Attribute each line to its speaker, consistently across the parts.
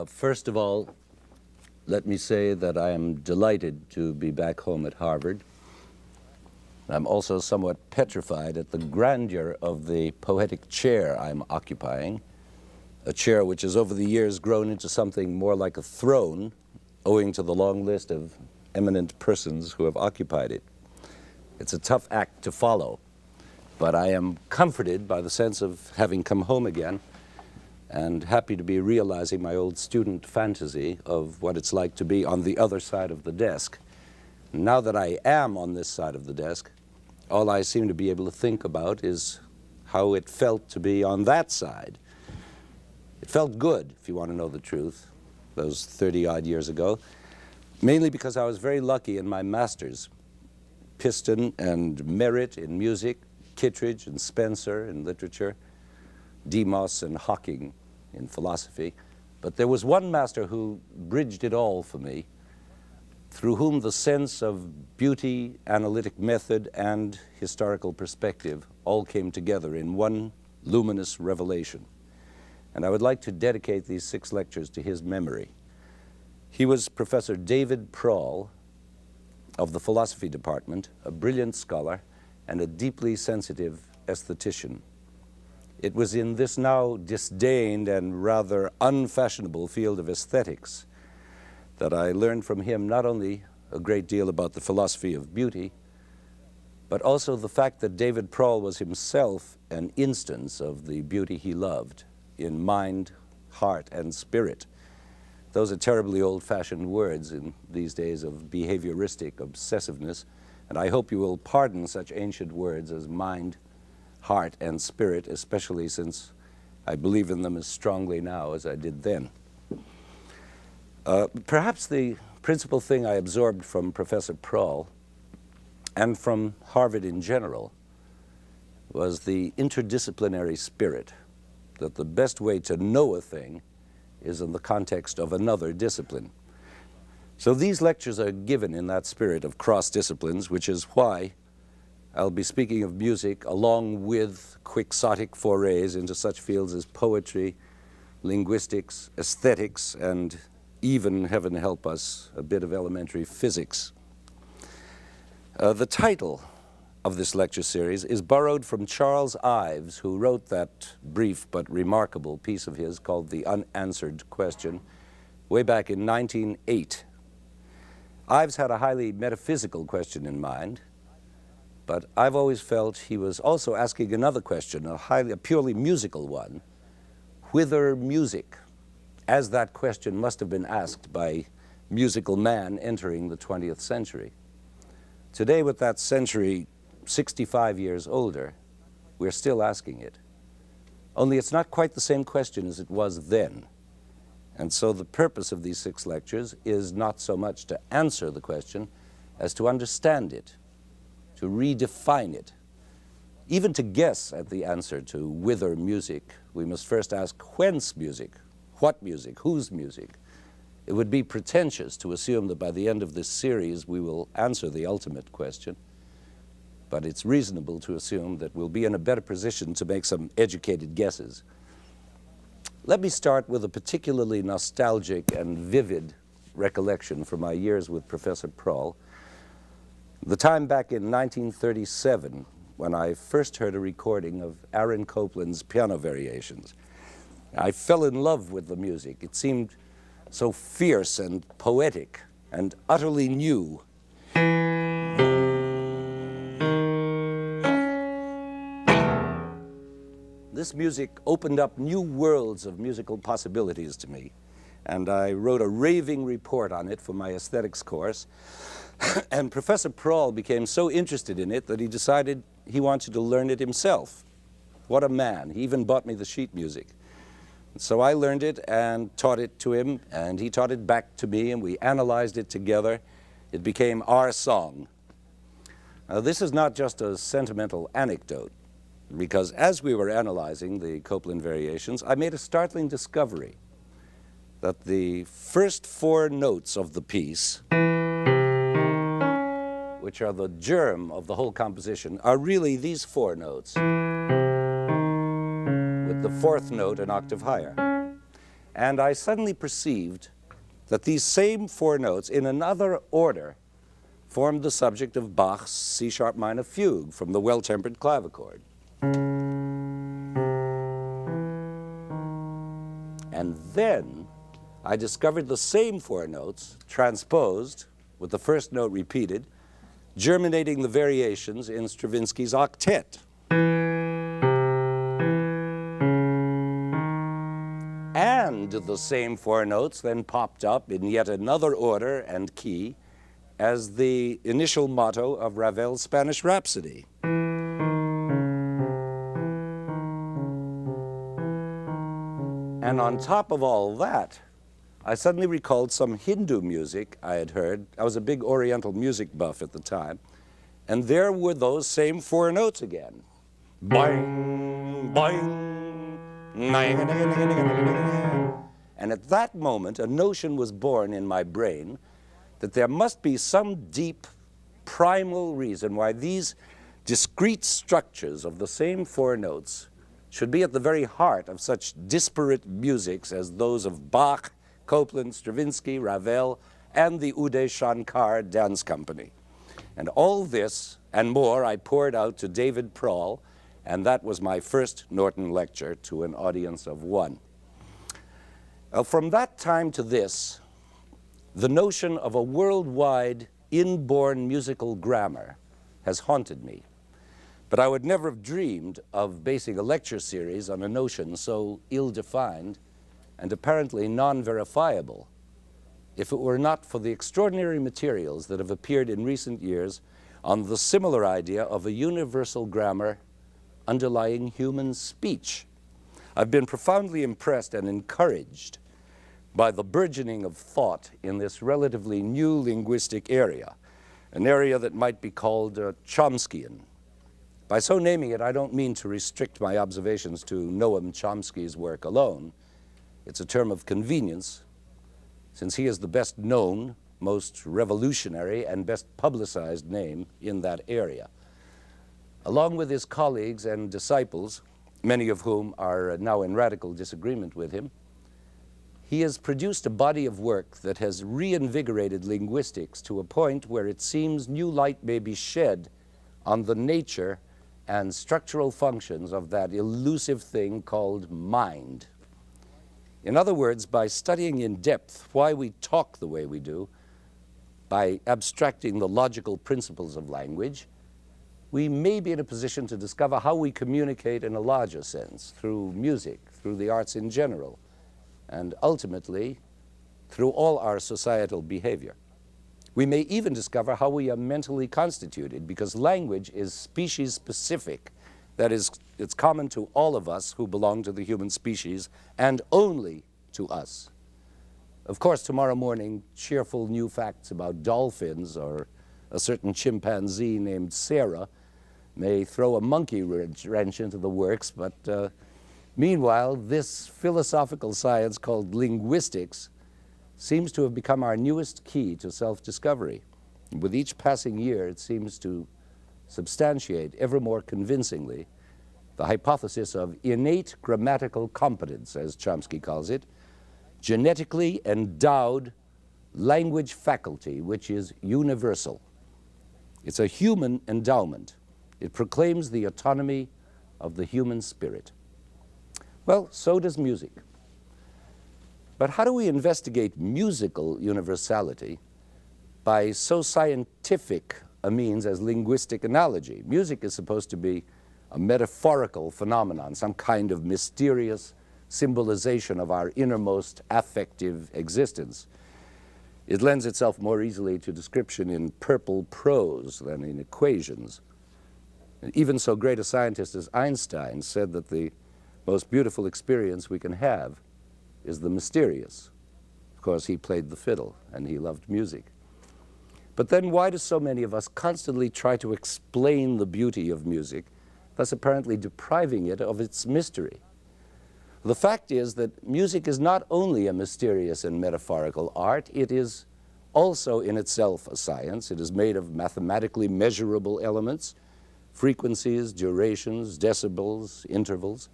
Speaker 1: First of all, let me say that I am delighted to be back home at Harvard. I'm also somewhat petrified at the grandeur of the poetic chair I'm occupying, a chair which has over the years grown into something more like a throne, owing to the long list of eminent persons who have occupied it. It's a tough act to follow, but I am comforted by the sense of having come home again and happy to be realizing my old student fantasy of what it's like to be on the other side of the desk. Now that I am on this side of the desk, all I seem to be able to think about is how it felt to be on that side. It felt good, if you want to know the truth, those 30-odd years ago, mainly because I was very lucky in my masters, Piston and Merritt in music, Kittredge and Spencer in literature, Demos and Hocking in philosophy. But there was one master who bridged it all for me, through whom the sense of beauty, analytic method, and historical perspective all came together in one luminous revelation. And I would like to dedicate these 6 lectures to his memory. He was Professor David Proll of the philosophy department, a brilliant scholar and a deeply sensitive aesthetician. It was in this now disdained and rather unfashionable field of aesthetics that I learned from him not only a great deal about the philosophy of beauty, but also the fact that David Proll was himself an instance of the beauty he loved in mind, heart, and spirit. Those are terribly old-fashioned words in these days of behavioristic obsessiveness, and I hope you will pardon such ancient words as mind, heart, and spirit, especially since I believe in them as strongly now as I did then. Perhaps the principal thing I absorbed from Professor Proll and from Harvard in general was the interdisciplinary spirit, that the best way to know a thing is in the context of another discipline. So these lectures are given in that spirit of cross disciplines, which is why I'll be speaking of music along with quixotic forays into such fields as poetry, linguistics, aesthetics, and even, heaven help us, a bit of elementary physics. The title of this lecture series is borrowed from Charles Ives, who wrote that brief but remarkable piece of his called The Unanswered Question way back in 1908. Ives had a highly metaphysical question in mind, but I've always felt he was also asking another question, a purely musical one: whither music? As that question must have been asked by musical man entering the 20th century. Today, with that century 65 years older, we're still asking it. Only it's not quite the same question as it was then. And so the purpose of these 6 lectures is not so much to answer the question as to understand it, to redefine it. Even to guess at the answer to whither music, we must first ask whence music, what music, whose music. It would be pretentious to assume that by the end of this series we will answer the ultimate question, but it's reasonable to assume that we'll be in a better position to make some educated guesses. Let me start with a particularly nostalgic and vivid recollection from my years with Professor Proll. The time back in 1937 when I first heard a recording of Aaron Copland's piano variations. I fell in love with the music. It seemed so fierce and poetic and utterly new. This music opened up new worlds of musical possibilities to me, and I wrote a raving report on it for my aesthetics course. And Professor Proll became so interested in it that he decided he wanted to learn it himself. What a man. He even bought me the sheet music. So I learned it and taught it to him, and he taught it back to me, and we analyzed it together. It became our song. Now, this is not just a sentimental anecdote, because as we were analyzing the Copland variations, I made a startling discovery that the first 4 notes of the piece, which are the germ of the whole composition, are really these 4 notes, with the 4th note an octave higher. And I suddenly perceived that these same four notes, in another order, formed the subject of Bach's C-sharp minor fugue from the Well-Tempered Clavichord. And then I discovered the same four notes transposed, with the first note repeated, germinating the variations in Stravinsky's octet. And the same four notes then popped up in yet another order and key as the initial motto of Ravel's Spanish Rhapsody. And on top of all that, I suddenly recalled some Hindu music I had heard. I was a big Oriental music buff at the time. And there were those same four notes again. Boing, boing, and at that moment, a notion was born in my brain that there must be some deep, primal reason why these discrete structures of the same four notes should be at the very heart of such disparate musics as those of Bach, Copland, Stravinsky, Ravel, and the Uday Shankar Dance Company. And all this and more I poured out to David Prohl, and that was my first Norton lecture to an audience of one. From that time to this, the notion of a worldwide inborn musical grammar has haunted me. But I would never have dreamed of basing a lecture series on a notion so ill-defined and apparently non-verifiable if it were not for the extraordinary materials that have appeared in recent years on the similar idea of a universal grammar underlying human speech. I've been profoundly impressed and encouraged by the burgeoning of thought in this relatively new linguistic area, an area that might be called Chomskyan. By so naming it, I don't mean to restrict my observations to Noam Chomsky's work alone. It's a term of convenience, since he is the best known, most revolutionary, and best publicized name in that area. Along with his colleagues and disciples, many of whom are now in radical disagreement with him, he has produced a body of work that has reinvigorated linguistics to a point where it seems new light may be shed on the nature and structural functions of that elusive thing called mind. In other words, by studying in depth why we talk the way we do, by abstracting the logical principles of language, we may be in a position to discover how we communicate in a larger sense, through music, through the arts in general, and ultimately through all our societal behavior. We may even discover how we are mentally constituted, because language is species-specific. That is, it's common to all of us who belong to the human species, and only to us. Of course, tomorrow morning, cheerful new facts about dolphins or a certain chimpanzee named Sarah may throw a monkey wrench into the works, but meanwhile, this philosophical science called linguistics seems to have become our newest key to self-discovery. With each passing year, it seems to substantiate ever more convincingly the hypothesis of innate grammatical competence, as Chomsky calls it, genetically endowed language faculty, which is universal. It's a human endowment. It proclaims the autonomy of the human spirit. Well, so does music. But how do we investigate musical universality by so scientific a means as linguistic analogy? Music is supposed to be a metaphorical phenomenon, some kind of mysterious symbolization of our innermost affective existence. It lends itself more easily to description in purple prose than in equations. And even so great a scientist as Einstein said that the most beautiful experience we can have is the mysterious. Of course, he played the fiddle and he loved music. But then why do so many of us constantly try to explain the beauty of music, thus apparently depriving it of its mystery? The fact is that music is not only a mysterious and metaphorical art, it is also in itself a science. It is made of mathematically measurable elements, frequencies, durations, decibels, intervals.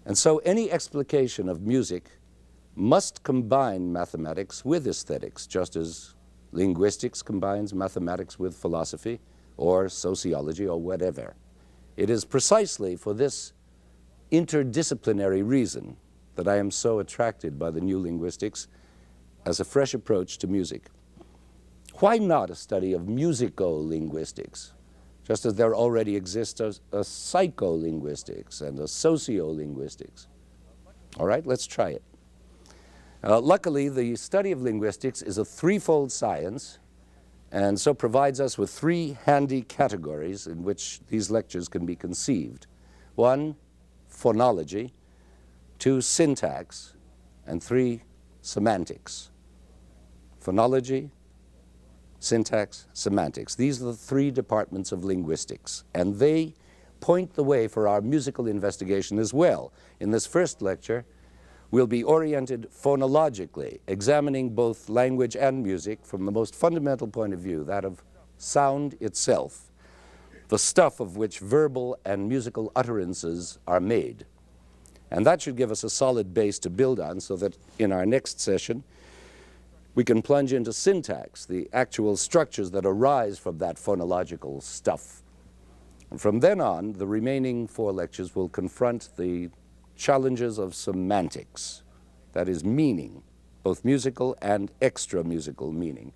Speaker 1: And so any explication of music must combine mathematics with aesthetics, just as linguistics combines mathematics with philosophy or sociology or whatever. It is precisely for this interdisciplinary reason that I am so attracted by the new linguistics as a fresh approach to music. Why not a study of musico-linguistics, just as there already exists a psycholinguistics and a sociolinguistics? All right, let's try it. Luckily, the study of linguistics is a threefold science, and so provides us with three handy categories in which these lectures can be conceived. One, phonology; two, syntax; and three, semantics. Phonology, syntax, semantics. These are the three departments of linguistics, and they point the way for our musical investigation as well. In this first lecture, we'll be oriented phonologically, examining both language and music from the most fundamental point of view, that of sound itself, the stuff of which verbal and musical utterances are made. And that should give us a solid base to build on, so that in our next session, we can plunge into syntax, the actual structures that arise from that phonological stuff. And from then on, the remaining 4 lectures will confront the challenges of semantics, that is, meaning, both musical and extra-musical meaning.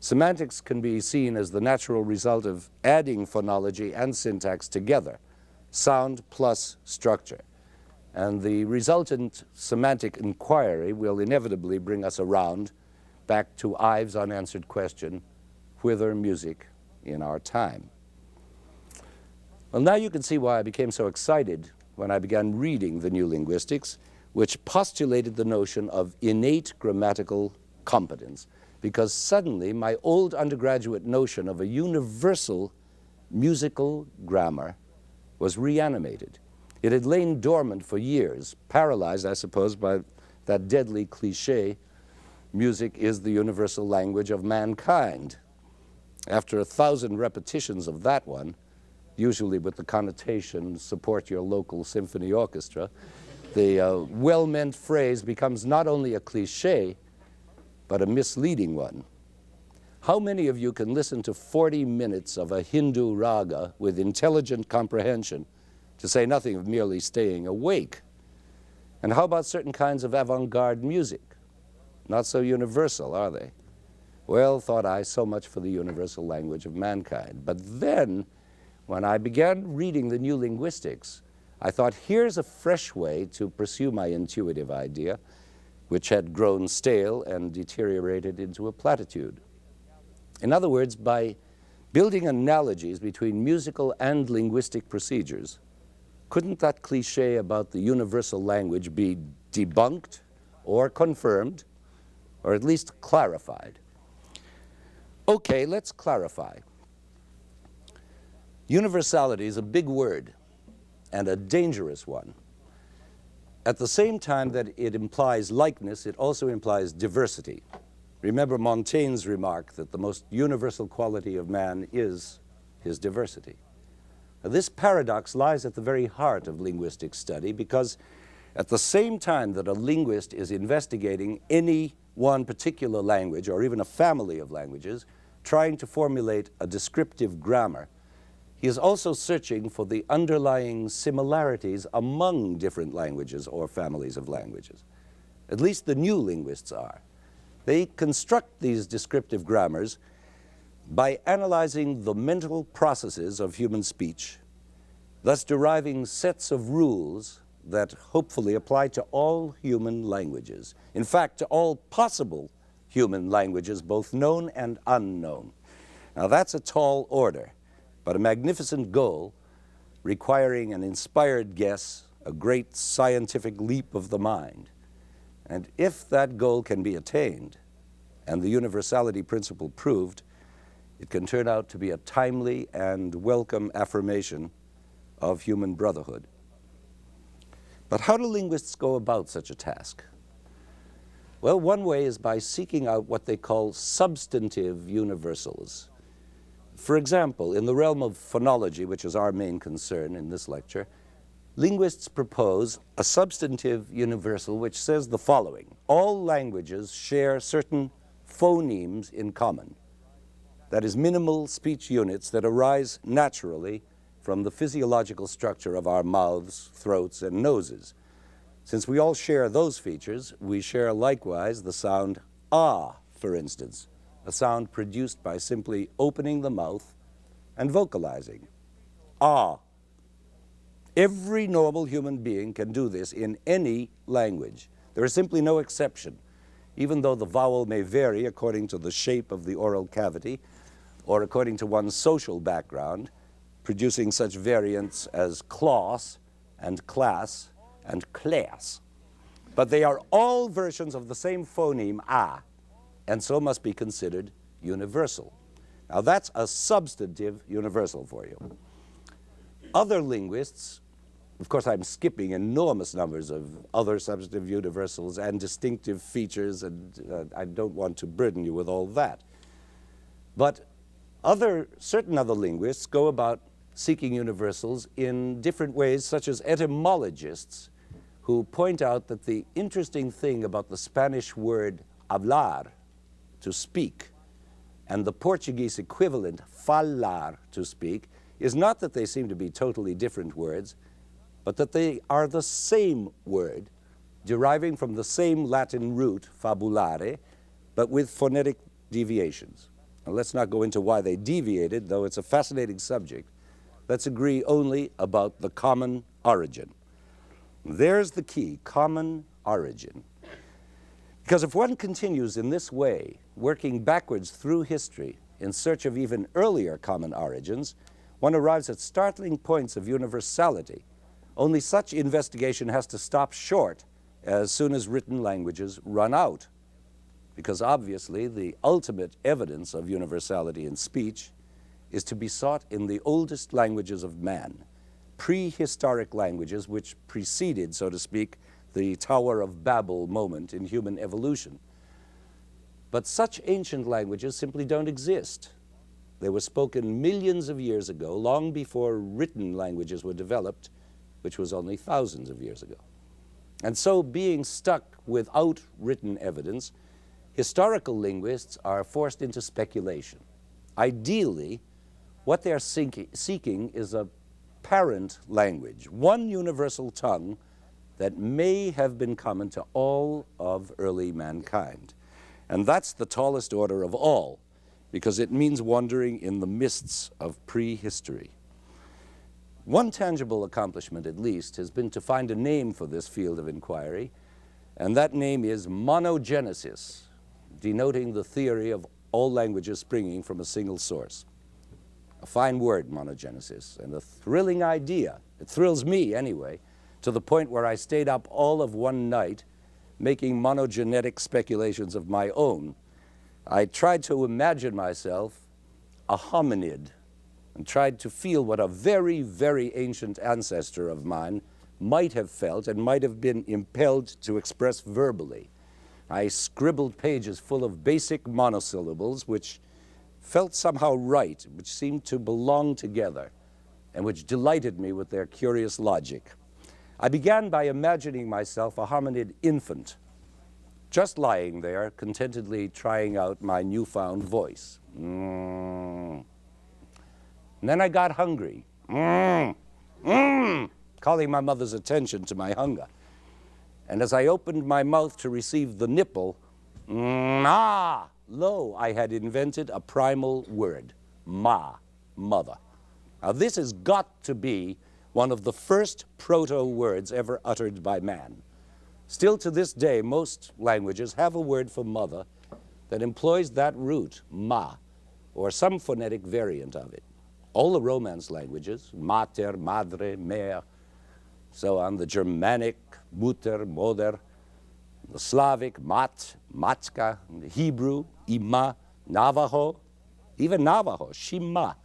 Speaker 1: Semantics can be seen as the natural result of adding phonology and syntax together, sound plus structure. And the resultant semantic inquiry will inevitably bring us around back to Ives' unanswered question, whither music in our time? Well, now you can see why I became so excited when I began reading the new linguistics, which postulated the notion of innate grammatical competence, because suddenly my old undergraduate notion of a universal musical grammar was reanimated. It had lain dormant for years, paralyzed, I suppose, by that deadly cliche, music is the universal language of mankind. After 1,000 repetitions of that one, usually with the connotation, support your local symphony orchestra, the well-meant phrase becomes not only a cliche, but a misleading one. How many of you can listen to 40 minutes of a Hindu raga with intelligent comprehension, to say nothing of merely staying awake? And how about certain kinds of avant-garde music? Not so universal, are they? Well, thought I, so much for the universal language of mankind. But then, when I began reading the new linguistics, I thought, here's a fresh way to pursue my intuitive idea, which had grown stale and deteriorated into a platitude. In other words, by building analogies between musical and linguistic procedures, couldn't that cliche about the universal language be debunked or confirmed, or at least clarified? Okay, let's clarify. Universality is a big word and a dangerous one. At the same time that it implies likeness, it also implies diversity. Remember Montaigne's remark that the most universal quality of man is his diversity. Now, this paradox lies at the very heart of linguistic study, because at the same time that a linguist is investigating any one particular language, or even a family of languages, trying to formulate a descriptive grammar, he is also searching for the underlying similarities among different languages or families of languages. At least the new linguists are. They construct these descriptive grammars by analyzing the mental processes of human speech, thus deriving sets of rules that hopefully apply to all human languages. In fact, to all possible human languages, both known and unknown. Now, that's a tall order, but a magnificent goal requiring an inspired guess, a great scientific leap of the mind. And if that goal can be attained, and the universality principle proved, it can turn out to be a timely and welcome affirmation of human brotherhood. But how do linguists go about such a task? Well, one way is by seeking out what they call substantive universals. For example, in the realm of phonology, which is our main concern in this lecture, linguists propose a substantive universal which says the following: all languages share certain phonemes in common. That is, minimal speech units that arise naturally from the physiological structure of our mouths, throats, and noses. Since we all share those features, we share likewise the sound ah, for instance, a sound produced by simply opening the mouth and vocalizing. Ah. Every normal human being can do this in any language. There is simply no exception, even though the vowel may vary according to the shape of the oral cavity or according to one's social background, producing such variants as class and class and class. But they are all versions of the same phoneme ah, and so must be considered universal. Now that's a substantive universal for you. Other linguists, of course I'm skipping enormous numbers of other substantive universals and distinctive features, and I don't want to burden you with all that. But certain other linguists go about seeking universals in different ways, such as etymologists, who point out that the interesting thing about the Spanish word hablar, to speak, and the Portuguese equivalent, falar, to speak, is not that they seem to be totally different words, but that they are the same word, deriving from the same Latin root, fabulare, but with phonetic deviations. Now, let's not go into why they deviated, though it's a fascinating subject. Let's agree only about the common origin. There's the key, common origin. Because if one continues in this way, working backwards through history in search of even earlier common origins, one arrives at startling points of universality. Only such investigation has to stop short as soon as written languages run out, because obviously the ultimate evidence of universality in speech is to be sought in the oldest languages of man, prehistoric languages which preceded, so to speak, the Tower of Babel moment in human evolution. But such ancient languages simply don't exist. They were spoken millions of years ago, long before written languages were developed, which was only thousands of years ago. And so, being stuck without written evidence, historical linguists are forced into speculation. Ideally, what they're seeking is a parent language, one universal tongue that may have been common to all of early mankind. And that's the tallest order of all, because it means wandering in the mists of prehistory. One tangible accomplishment, at least, has been to find a name for this field of inquiry, and that name is monogenesis, denoting the theory of all languages springing from a single source. A fine word, monogenesis, and a thrilling idea. It thrills me, anyway, to the point where I stayed up all of one night making monogenetic speculations of my own. I tried to imagine myself a hominid and tried to feel what a very, very ancient ancestor of mine might have felt and might have been impelled to express verbally. I scribbled pages full of basic monosyllables which felt somehow right, which seemed to belong together, and which delighted me with their curious logic. I began by imagining myself a hominid infant, just lying there, contentedly trying out my newfound voice. And then I got hungry, calling my mother's attention to my hunger. And as I opened my mouth to receive the nipple, lo, I had invented a primal word, ma, mother. Now this has got to be one of the first proto-words ever uttered by man. Still to this day, most languages have a word for mother that employs that root, ma, or some phonetic variant of it. All the Romance languages, mater, madre, mère, so on, the Germanic, mutter, moder, the Slavic, mat, matska, the Hebrew, ima, Navajo, even Navajo, shima,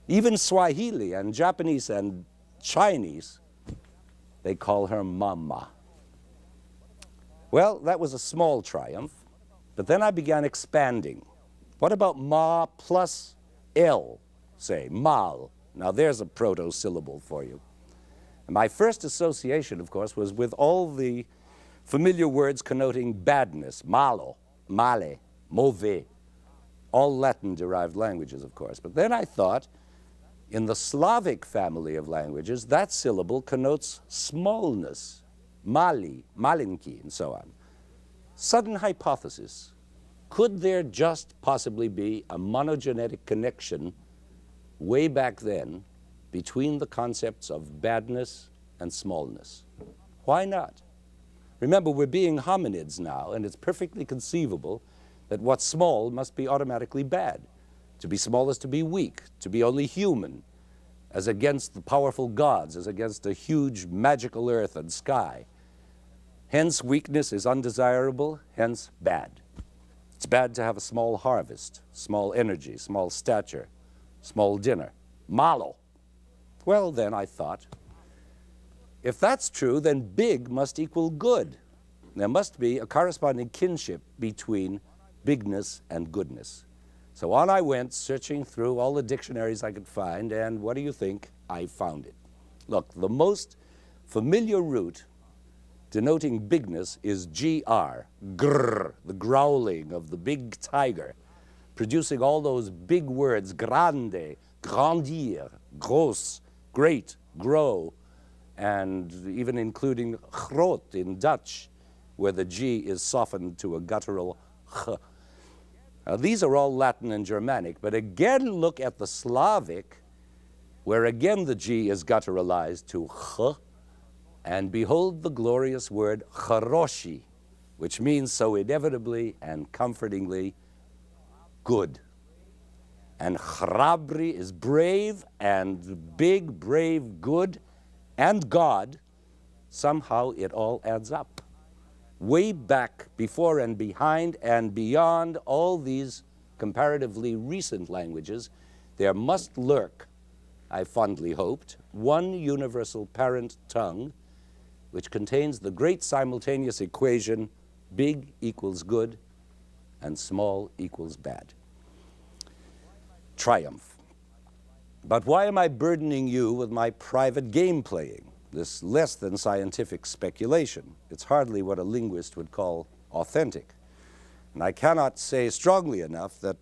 Speaker 1: even Swahili and Japanese and Chinese, they call her mama. Well, that was a small triumph, but then I began expanding. What about ma plus L, say, mal? Now there's a proto-syllable for you. And my first association, of course, was with all the familiar words connoting badness, malo, male, mauvais, all Latin-derived languages, of course. But then I thought, in the Slavic family of languages, that syllable connotes smallness, mali, malinki, and so on. Sudden hypothesis. Could there just possibly be a monogenetic connection way back then between the concepts of badness and smallness? Why not? Remember, we're being hominids now, and it's perfectly conceivable that what's small must be automatically bad. To be small is to be weak, to be only human, as against the powerful gods, as against a huge magical earth and sky. Hence, weakness is undesirable, hence bad. It's bad to have a small harvest, small energy, small stature, small dinner. Malo. Well, then, I thought, if that's true, then big must equal good. There must be a corresponding kinship between bigness and goodness. So on I went, searching through all the dictionaries I could find, and what do you think? I found it. Look, the most familiar root denoting bigness is GR, grrr, the growling of the big tiger, producing all those big words, grande, grandir, gros, great, grow, and even including groot in Dutch, where the G is softened to a guttural ch. Now, these are all Latin and Germanic, but again look at the Slavic, where again the G is gutturalized to ch, and behold the glorious word charoshi, which means so inevitably and comfortingly good. And chrabri is brave, and big, brave, good, and God. Somehow it all adds up. Way back, before and behind and beyond all these comparatively recent languages, there must lurk, I fondly hoped, one universal parent tongue which contains the great simultaneous equation big equals good and small equals bad. Triumph. But why am I burdening you with my private game playing, this less than scientific speculation? It's hardly what a linguist would call authentic. And I cannot say strongly enough that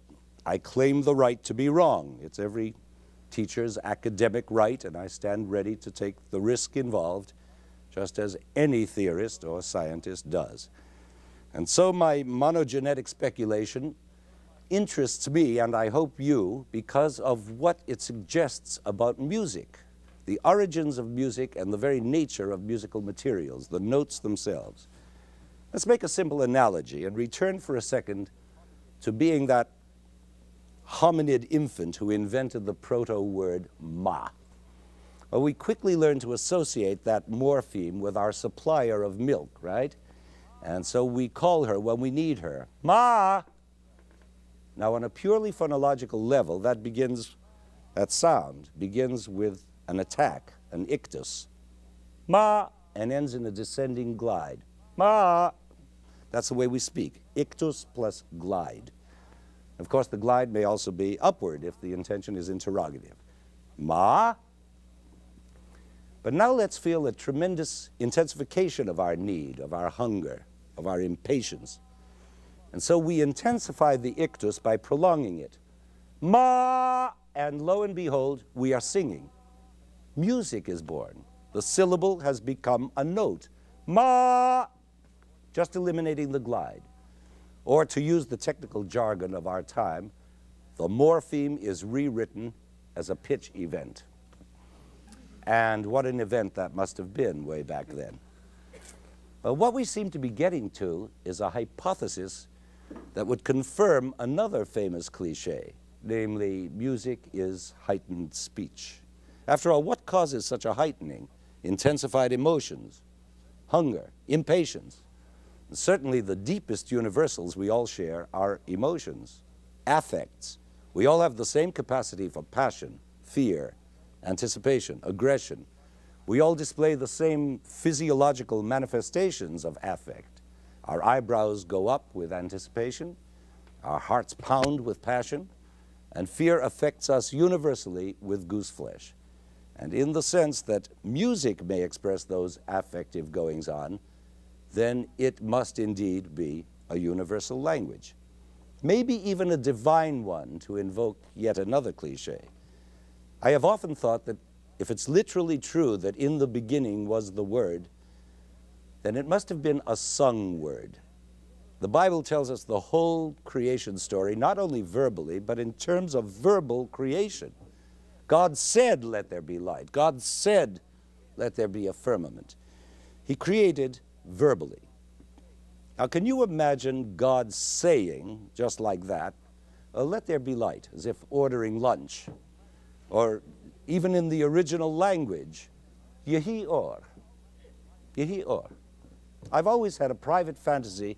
Speaker 1: I claim the right to be wrong. It's every teacher's academic right, and I stand ready to take the risk involved, just as any theorist or scientist does. And so my monogenetic speculation interests me, and I hope you, because of what it suggests about music, the origins of music and the very nature of musical materials, the notes themselves. Let's make a simple analogy and return for a second to being that hominid infant who invented the proto-word ma. Well, we quickly learn to associate that morpheme with our supplier of milk, right? And so we call her when we need her, Ma! Now, on a purely phonological level, that sound begins with an attack, an ictus. Ma! And ends in a descending glide. Ma! That's the way we speak, ictus plus glide. Of course, the glide may also be upward if the intention is interrogative. Ma! But now let's feel a tremendous intensification of our need, of our hunger, of our impatience. And so we intensify the ictus by prolonging it. Ma! And lo and behold, we are singing. Music is born. The syllable has become a note. Ma! Just eliminating the glide. Or to use the technical jargon of our time, the morpheme is rewritten as a pitch event. And what an event that must have been way back then. But what we seem to be getting to is a hypothesis that would confirm another famous cliche, namely, music is heightened speech. After all, what causes such a heightening? Intensified emotions, hunger, impatience. And certainly the deepest universals we all share are emotions, affects. We all have the same capacity for passion, fear, anticipation, aggression. We all display the same physiological manifestations of affect. Our eyebrows go up with anticipation, our hearts pound with passion, and fear affects us universally with gooseflesh. and in the sense that music may express those affective goings-on, then it must indeed be a universal language. Maybe even a divine one, to invoke yet another cliché. I have often thought that if it's literally true that in the beginning was the Word, then it must have been a sung word. The Bible tells us the whole creation story, not only verbally, but in terms of verbal creation. God said, "Let there be light." God said, "Let there be a firmament." He created verbally. Now, can you imagine God saying, just like that, "Let there be light," as if ordering lunch? Or even in the original language, "Yehi or." Yehi or. I've always had a private fantasy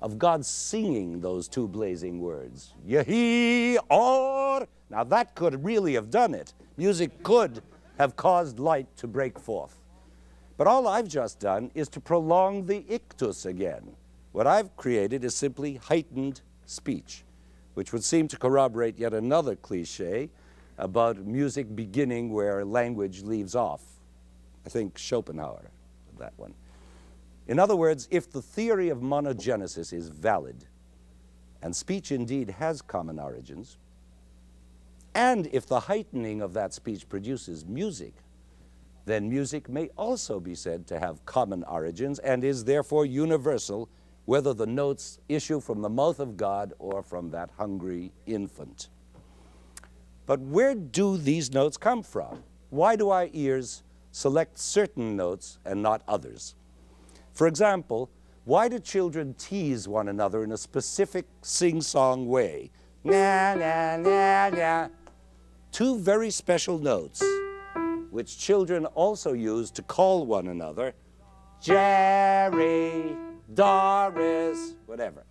Speaker 1: of God singing those two blazing words, "Yehi or." Now that could really have done it. Music could have caused light to break forth. But all I've just done is to prolong the ictus again. What I've created is simply heightened speech, which would seem to corroborate yet another cliché about music beginning where language leaves off. I think Schopenhauer, that one. In other words, if the theory of monogenesis is valid, and speech indeed has common origins, and if the heightening of that speech produces music, then music may also be said to have common origins and is therefore universal, whether the notes issue from the mouth of God or from that hungry infant. But where do these notes come from? Why do our ears select certain notes and not others? For example, why do children tease one another in a specific sing-song way? Na, na, na, na. Two very special notes, which children also use to call one another, Jerry, Doris, whatever,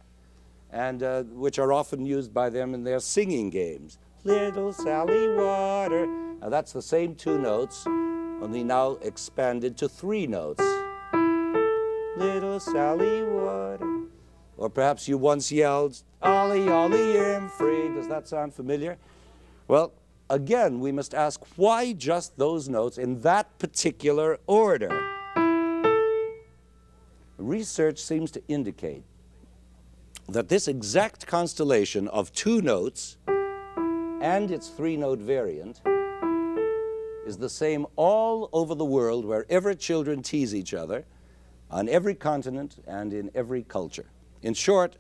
Speaker 1: and which are often used by them in their singing games. Little Sally Water. Now that's the same two notes, only now expanded to three notes. Little Sally Water. Or perhaps you once yelled, "Ollie, Ollie, I'm free." Does that sound familiar? Well, again, we must ask, why just those notes in that particular order? Research seems to indicate that this exact constellation of two notes and its three-note variant is the same all over the world wherever children tease each other, on every continent and in every culture. In short,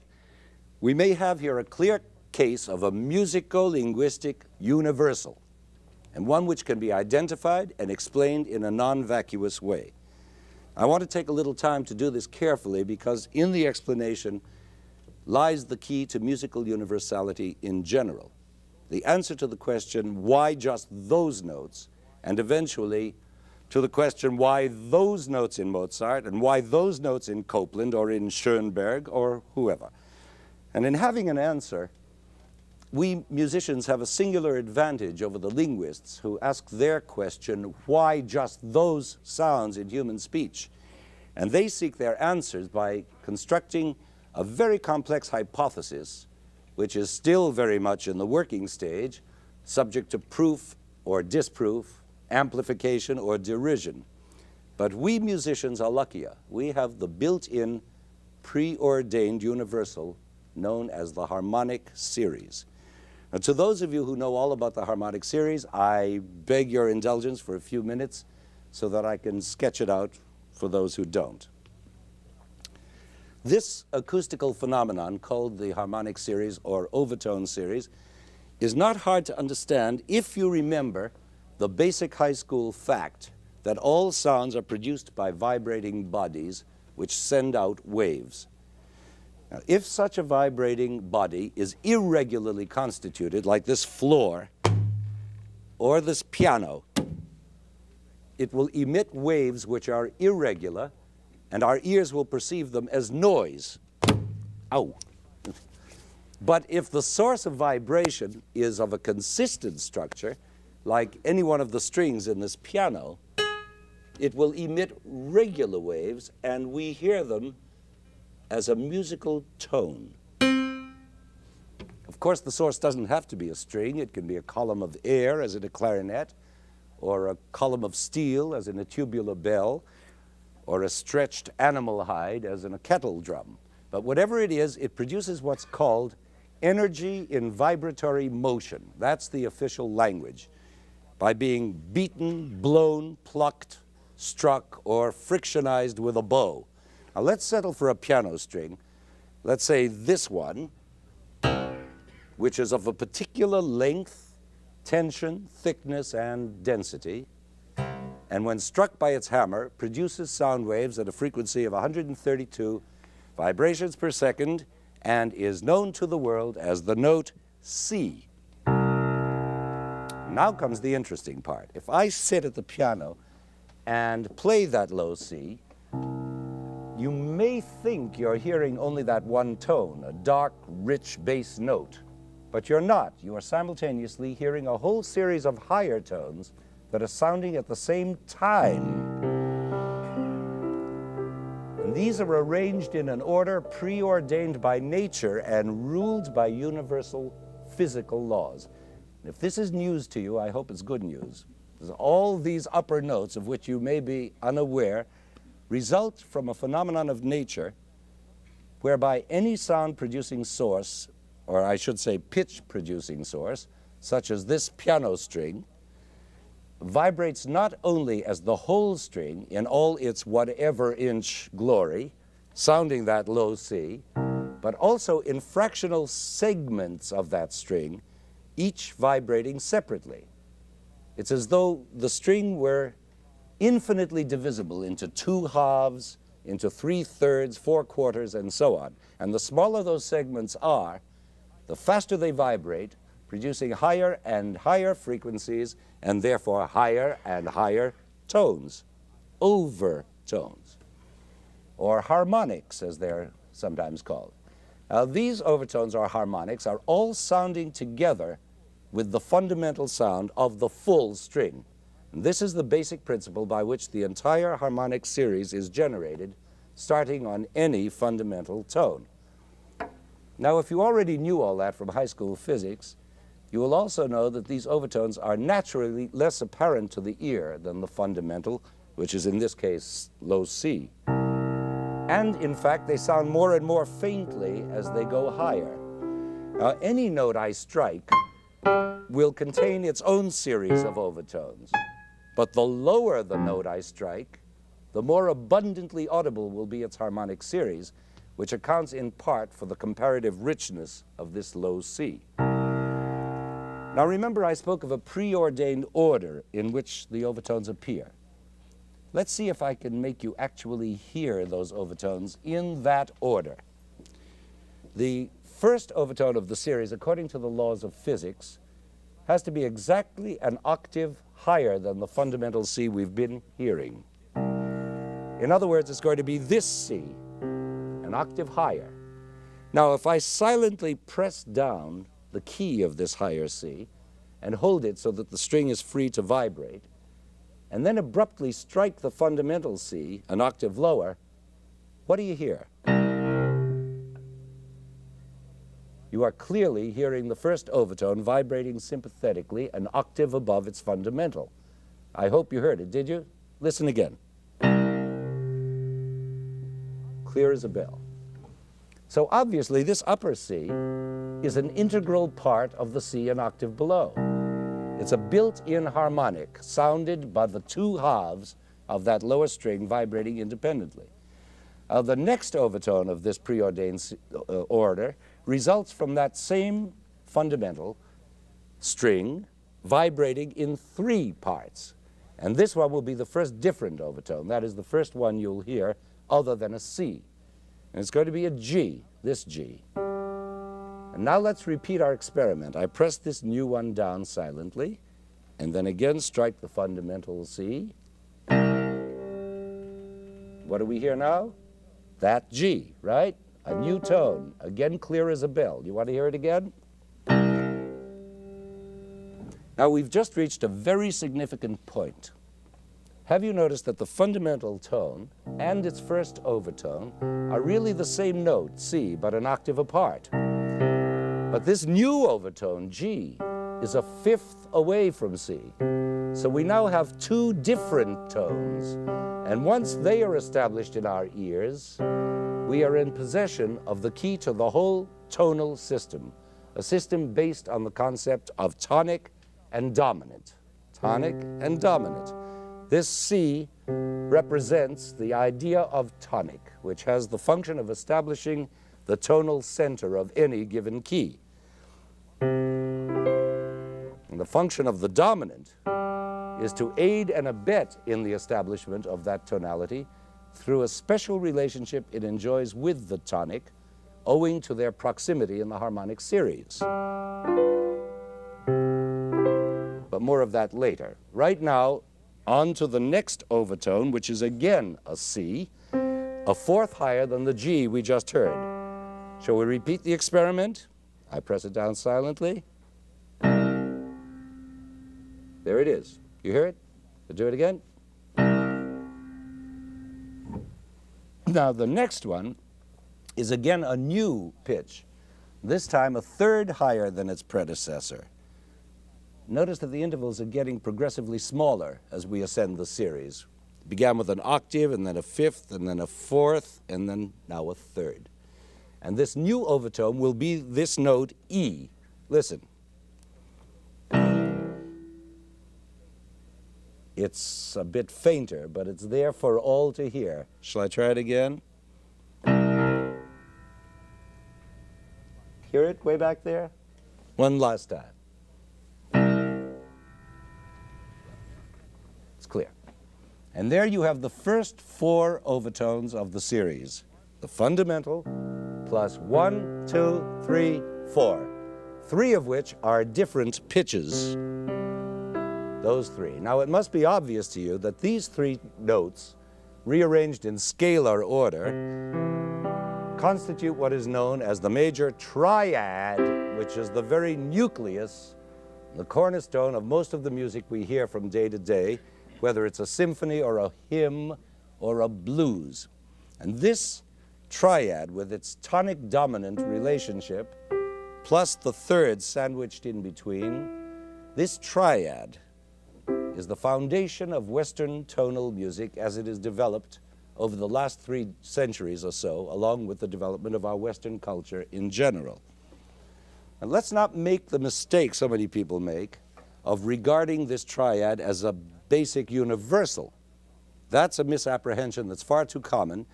Speaker 1: we may have here a clear case of a musico-linguistic universal, and one which can be identified and explained in a non-vacuous way. I want to take a little time to do this carefully because in the explanation lies the key to musical universality in general. The answer to the question, why just those notes, and eventually to the question, why those notes in Mozart and why those notes in Copland or in Schoenberg or whoever. And in having an answer, we musicians have a singular advantage over the linguists who ask their question, why just those sounds in human speech? And they seek their answers by constructing a very complex hypothesis, which is still very much in the working stage, subject to proof or disproof, amplification or derision. But we musicians are luckier. We have the built-in, preordained universal known as the harmonic series. Now, to those of you who know all about the harmonic series, I beg your indulgence for a few minutes so that I can sketch it out for those who don't. This acoustical phenomenon, called the harmonic series or overtone series, is not hard to understand if you remember the basic high school fact that all sounds are produced by vibrating bodies which send out waves. Now, if such a vibrating body is irregularly constituted, like this floor or this piano, it will emit waves which are irregular, and our ears will perceive them as noise. Ow. But if the source of vibration is of a consistent structure, like any one of the strings in this piano, it will emit regular waves, and we hear them as a musical tone. Of course, the source doesn't have to be a string. It can be a column of air, as in a clarinet, or a column of steel, as in a tubular bell, or a stretched animal hide, as in a kettle drum. But whatever it is, it produces what's called energy in vibratory motion. That's the official language. By being beaten, blown, plucked, struck, or frictionized with a bow. Now let's settle for a piano string. Let's say this one, which is of a particular length, tension, thickness, and density, and when struck by its hammer, produces sound waves at a frequency of 132 vibrations per second, and is known to the world as the note C. Now comes the interesting part. If I sit at the piano and play that low C, you may think you're hearing only that one tone, a dark, rich bass note. But you're not. You are simultaneously hearing a whole series of higher tones that are sounding at the same time. And these are arranged in an order preordained by nature and ruled by universal physical laws. And if this is news to you, I hope it's good news. Because all these upper notes, of which you may be unaware, result from a phenomenon of nature whereby any sound-producing source, or I should say pitch-producing source, such as this piano string, vibrates not only as the whole string in all its whatever-inch glory, sounding that low C, but also in fractional segments of that string, each vibrating separately. It's as though the string were infinitely divisible into 2 halves, into 3/3, 4/4, and so on. And the smaller those segments are, the faster they vibrate, producing higher and higher frequencies, and therefore higher and higher tones, overtones, or harmonics, as they're sometimes called. Now, these overtones or harmonics are all sounding together with the fundamental sound of the full string. And this is the basic principle by which the entire harmonic series is generated, starting on any fundamental tone. Now, if you already knew all that from high school physics, you will also know that these overtones are naturally less apparent to the ear than the fundamental, which is in this case low C. And in fact, they sound more and more faintly as they go higher. Now, any note I strike will contain its own series of overtones. But the lower the note I strike, the more abundantly audible will be its harmonic series, which accounts in part for the comparative richness of this low C. Now remember, I spoke of a preordained order in which the overtones appear. Let's see if I can make you actually hear those overtones in that order. The first overtone of the series, according to the laws of physics, has to be exactly an octave higher than the fundamental C we've been hearing. In other words, it's going to be this C, an octave higher. Now, if I silently press down the key of this higher C and hold it so that the string is free to vibrate, and then abruptly strike the fundamental C, an octave lower, what do you hear? You are clearly hearing the first overtone vibrating sympathetically an octave above its fundamental. I hope you heard it, did you? Listen again. Clear as a bell. So obviously this upper C is an integral part of the C an octave below. It's a built-in harmonic sounded by the 2 halves of that lower string vibrating independently. The next overtone of this preordained order results from that same fundamental string vibrating in 3 parts. And this one will be the first different overtone. That is the first one you'll hear other than a C. And it's going to be a G, this G. And now let's repeat our experiment. I press this new one down silently, and then again strike the fundamental C. What do we hear now? That G, right? A new tone, again clear as a bell. You want to hear it again? Now we've just reached a very significant point. Have you noticed that the fundamental tone and its first overtone are really the same note, C, but an octave apart? But this new overtone, G, is a fifth away from C. So we now have two different tones, and once they are established in our ears, we are in possession of the key to the whole tonal system, a system based on the concept of tonic and dominant. Tonic and dominant. This C represents the idea of tonic, which has the function of establishing the tonal center of any given key. And the function of the dominant is to aid and abet in the establishment of that tonality through a special relationship it enjoys with the tonic, owing to their proximity in the harmonic series. But more of that later. Right now, on to the next overtone, which is again a C, a fourth higher than the G we just heard. Shall we repeat the experiment? I press it down silently. There it is. You hear it? I'll do it again. Now the next one is again a new pitch, this time a third higher than its predecessor. Notice that the intervals are getting progressively smaller as we ascend the series. It began with an octave, and then a fifth, and then a fourth, and then now a third. And this new overtone will be this note E. Listen. It's a bit fainter, but it's there for all to hear. Shall I try it again? Hear it way back there? One last time. It's clear. And there you have the first four overtones of the series. The fundamental plus 1, 2, 3, 4. Three of which are different pitches. Those three. Now it must be obvious to you that these three notes, rearranged in scalar order, constitute what is known as the major triad, which is the very nucleus, the cornerstone of most of the music we hear from day to day, whether it's a symphony or a hymn or a blues. And this triad, with its tonic-dominant relationship, plus the third sandwiched in between, this triad is the foundation of Western tonal music as it is developed over the last 3 centuries or so, along with the development of our Western culture in general. And let's not make the mistake so many people make of regarding this triad as a basic universal. That's a misapprehension that's far too common,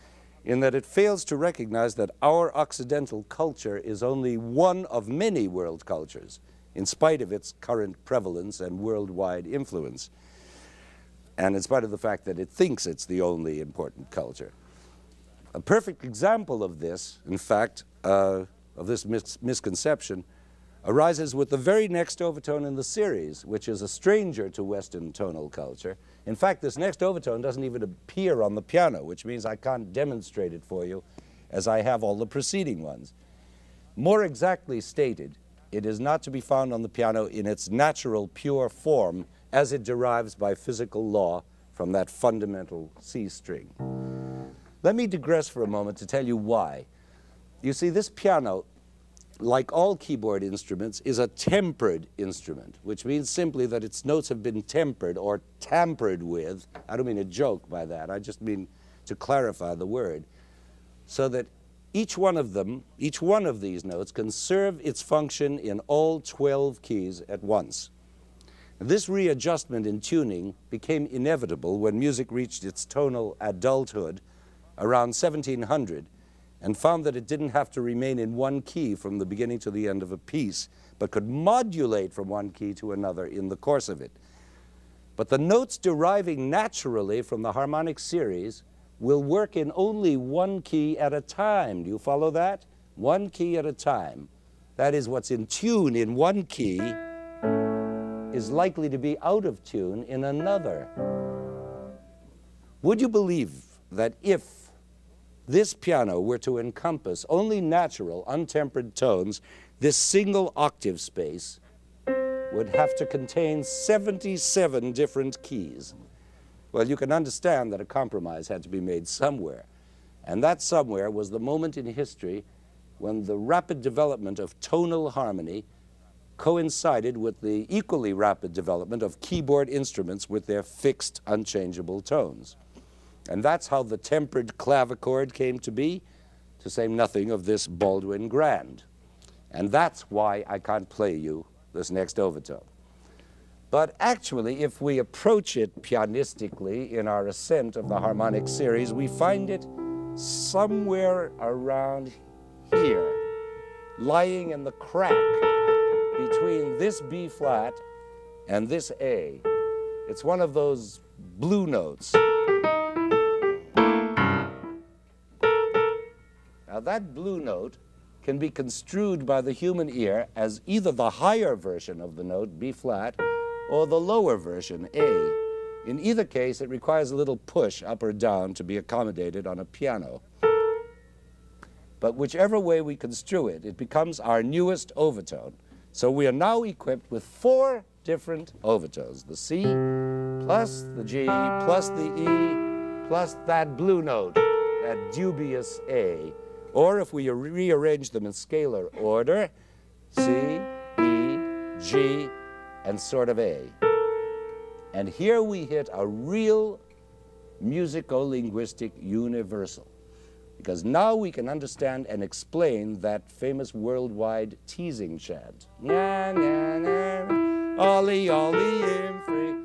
Speaker 1: in that it fails to recognize that our Occidental culture is only one of many world cultures, in spite of its current prevalence and worldwide influence, and in spite of the fact that it thinks it's the only important culture. A perfect example of this, in fact, of this misconception, arises with the very next overtone in the series, which is a stranger to Western tonal culture. In fact, this next overtone doesn't even appear on the piano, which means I can't demonstrate it for you as I have all the preceding ones. More exactly stated, it is not to be found on the piano in its natural, pure form as it derives by physical law from that fundamental C string. Let me digress for a moment to tell you why. You see, this piano, like all keyboard instruments, is a tempered instrument, which means simply that its notes have been tempered or tampered with. I don't mean a joke by that. I just mean to clarify the word, so that each one of these notes can serve its function in all 12 keys at once. This readjustment in tuning became inevitable when music reached its tonal adulthood around 1700 and found that it didn't have to remain in one key from the beginning to the end of a piece, but could modulate from one key to another in the course of it. But the notes deriving naturally from the harmonic series will work in only one key at a time. Do you follow that? One key at a time. That is, what's in tune in one key is likely to be out of tune in another. Would you believe that if this piano were to encompass only natural, untempered tones, this single octave space would have to contain 77 different keys? Well, you can understand that a compromise had to be made somewhere. And that somewhere was the moment in history when the rapid development of tonal harmony coincided with the equally rapid development of keyboard instruments with their fixed, unchangeable tones. And that's how the tempered clavichord came to be, to say nothing of this Baldwin Grand. And that's why I can't play you this next overtone. But actually, if we approach it pianistically in our ascent of the harmonic series, we find it somewhere around here, lying in the crack between this B flat and this A. It's one of those blue notes. Now that blue note can be construed by the human ear as either the higher version of the note, B flat, or the lower version, A. In either case, it requires a little push up or down to be accommodated on a piano. But whichever way we construe it, it becomes our newest overtone. So we are now equipped with 4 different overtones: the C, plus the G, plus the E, plus that blue note, that dubious A. Or if we rearrange them in scalar order, C, E, G, and sort of A. And here we hit a real musico-linguistic universal, because now we can understand and explain that famous worldwide teasing chant. Na, na, na, ollie, ollie, im free.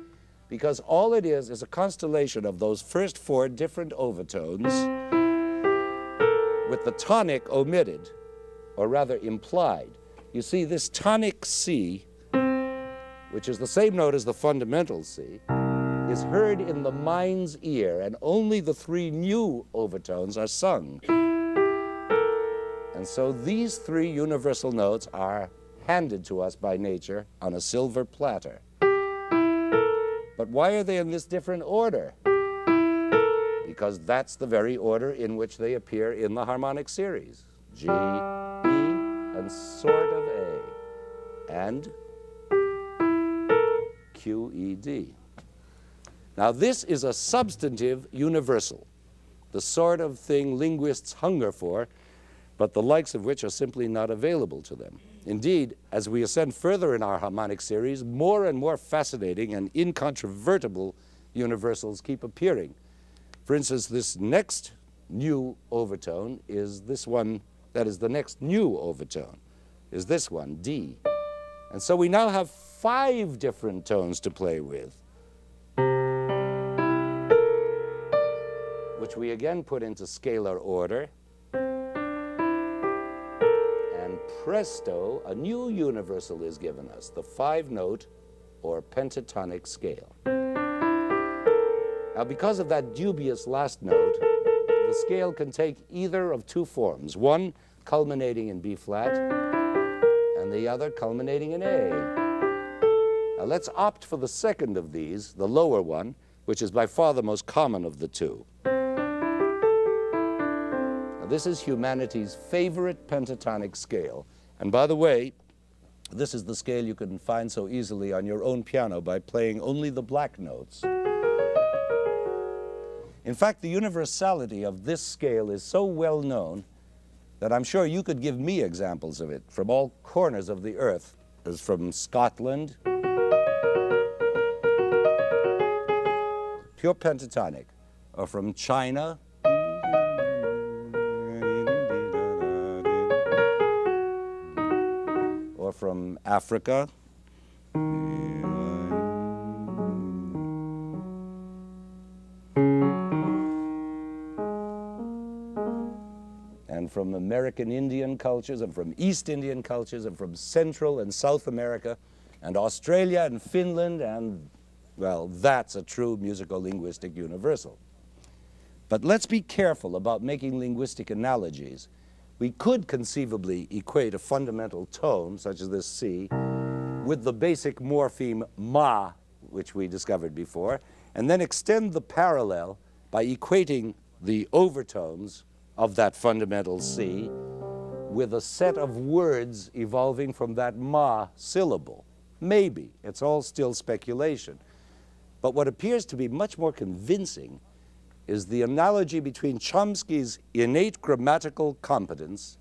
Speaker 1: Because all it is a constellation of those first 4 different overtones with the tonic omitted, or rather implied. You see, this tonic C, which is the same note as the fundamental C, is heard in the mind's ear, and only the 3 new overtones are sung. And so these 3 universal notes are handed to us by nature on a silver platter. But why are they in this different order? Because that's the very order in which they appear in the harmonic series. G, E, and sort of A, and Q, E, D. Now this is a substantive universal, the sort of thing linguists hunger for, but the likes of which are simply not available to them. Indeed, as we ascend further in our harmonic series, more and more fascinating and incontrovertible universals keep appearing. For instance, this next new overtone is this one, that is the next new overtone, is this one, D. And so we now have 5 different tones to play with, which we again put into scalar order. And presto, a new universal is given us, the 5-note or pentatonic scale. Now, because of that dubious last note, the scale can take either of 2 forms, one culminating in B flat and the other culminating in A. Now, let's opt for the second of these, the lower one, which is by far the most common of the 2. Now, this is humanity's favorite pentatonic scale. And by the way, this is the scale you can find so easily on your own piano by playing only the black notes. In fact, the universality of this scale is so well known that I'm sure you could give me examples of it from all corners of the earth, as from Scotland, pure pentatonic, or from China, or from Africa, and from American Indian cultures, and from East Indian cultures, and from Central and South America, and Australia and Finland, and, well, that's a true musico-linguistic universal. But let's be careful about making linguistic analogies. We could conceivably equate a fundamental tone, such as this C, with the basic morpheme ma, which we discovered before, and then extend the parallel by equating the overtones of that fundamental C with a set of words evolving from that ma syllable. Maybe. It's all still speculation. But what appears to be much more convincing is the analogy between Chomsky's innate grammatical competence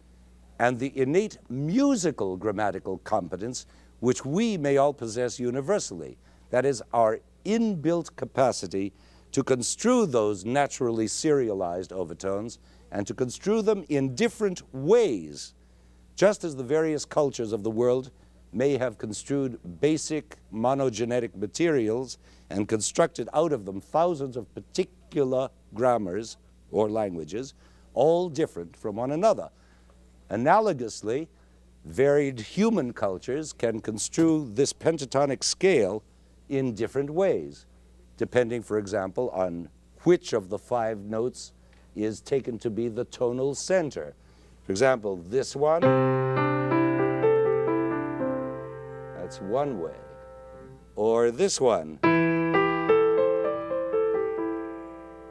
Speaker 1: and the innate musical grammatical competence which we may all possess universally. That is, our inbuilt capacity to construe those naturally serialized overtones and to construe them in different ways, just as the various cultures of the world may have construed basic monogenetic materials and constructed out of them thousands of particular grammars or languages, all different from one another. Analogously, varied human cultures can construe this pentatonic scale in different ways, depending, for example, on which of the 5 notes is taken to be the tonal center. For example, this one, that's one way. Or this one.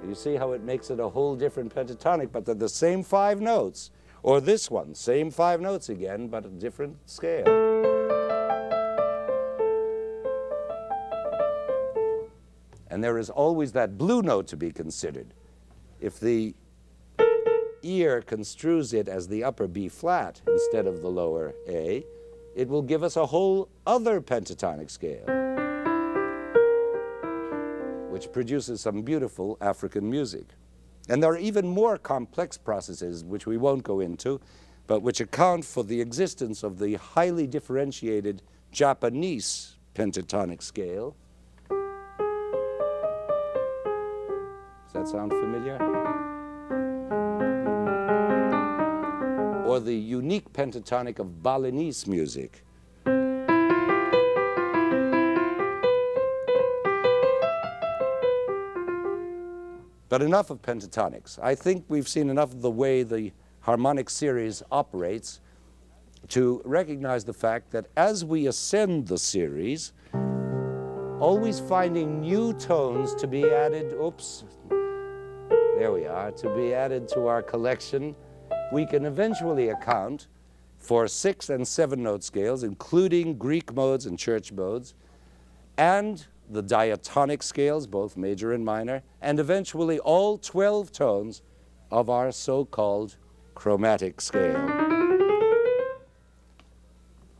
Speaker 1: You see how it makes it a whole different pentatonic, but they're the same 5 notes. Or this one, same 5 notes again, but a different scale. And there is always that blue note to be considered. If the ear construes it as the upper B flat instead of the lower A, it will give us a whole other pentatonic scale, which produces some beautiful African music. And there are even more complex processes, which we won't go into, but which account for the existence of the highly differentiated Japanese pentatonic scale. Does that sound familiar? Or the unique pentatonic of Balinese music. But enough of pentatonics. I think we've seen enough of the way the harmonic series operates to recognize the fact that as we ascend the series, always finding new tones to be added, there we are, to be added to our collection, we can eventually account for 6 and 7 note scales, including Greek modes and church modes, and the diatonic scales, both major and minor, and eventually all 12 tones of our so-called chromatic scale,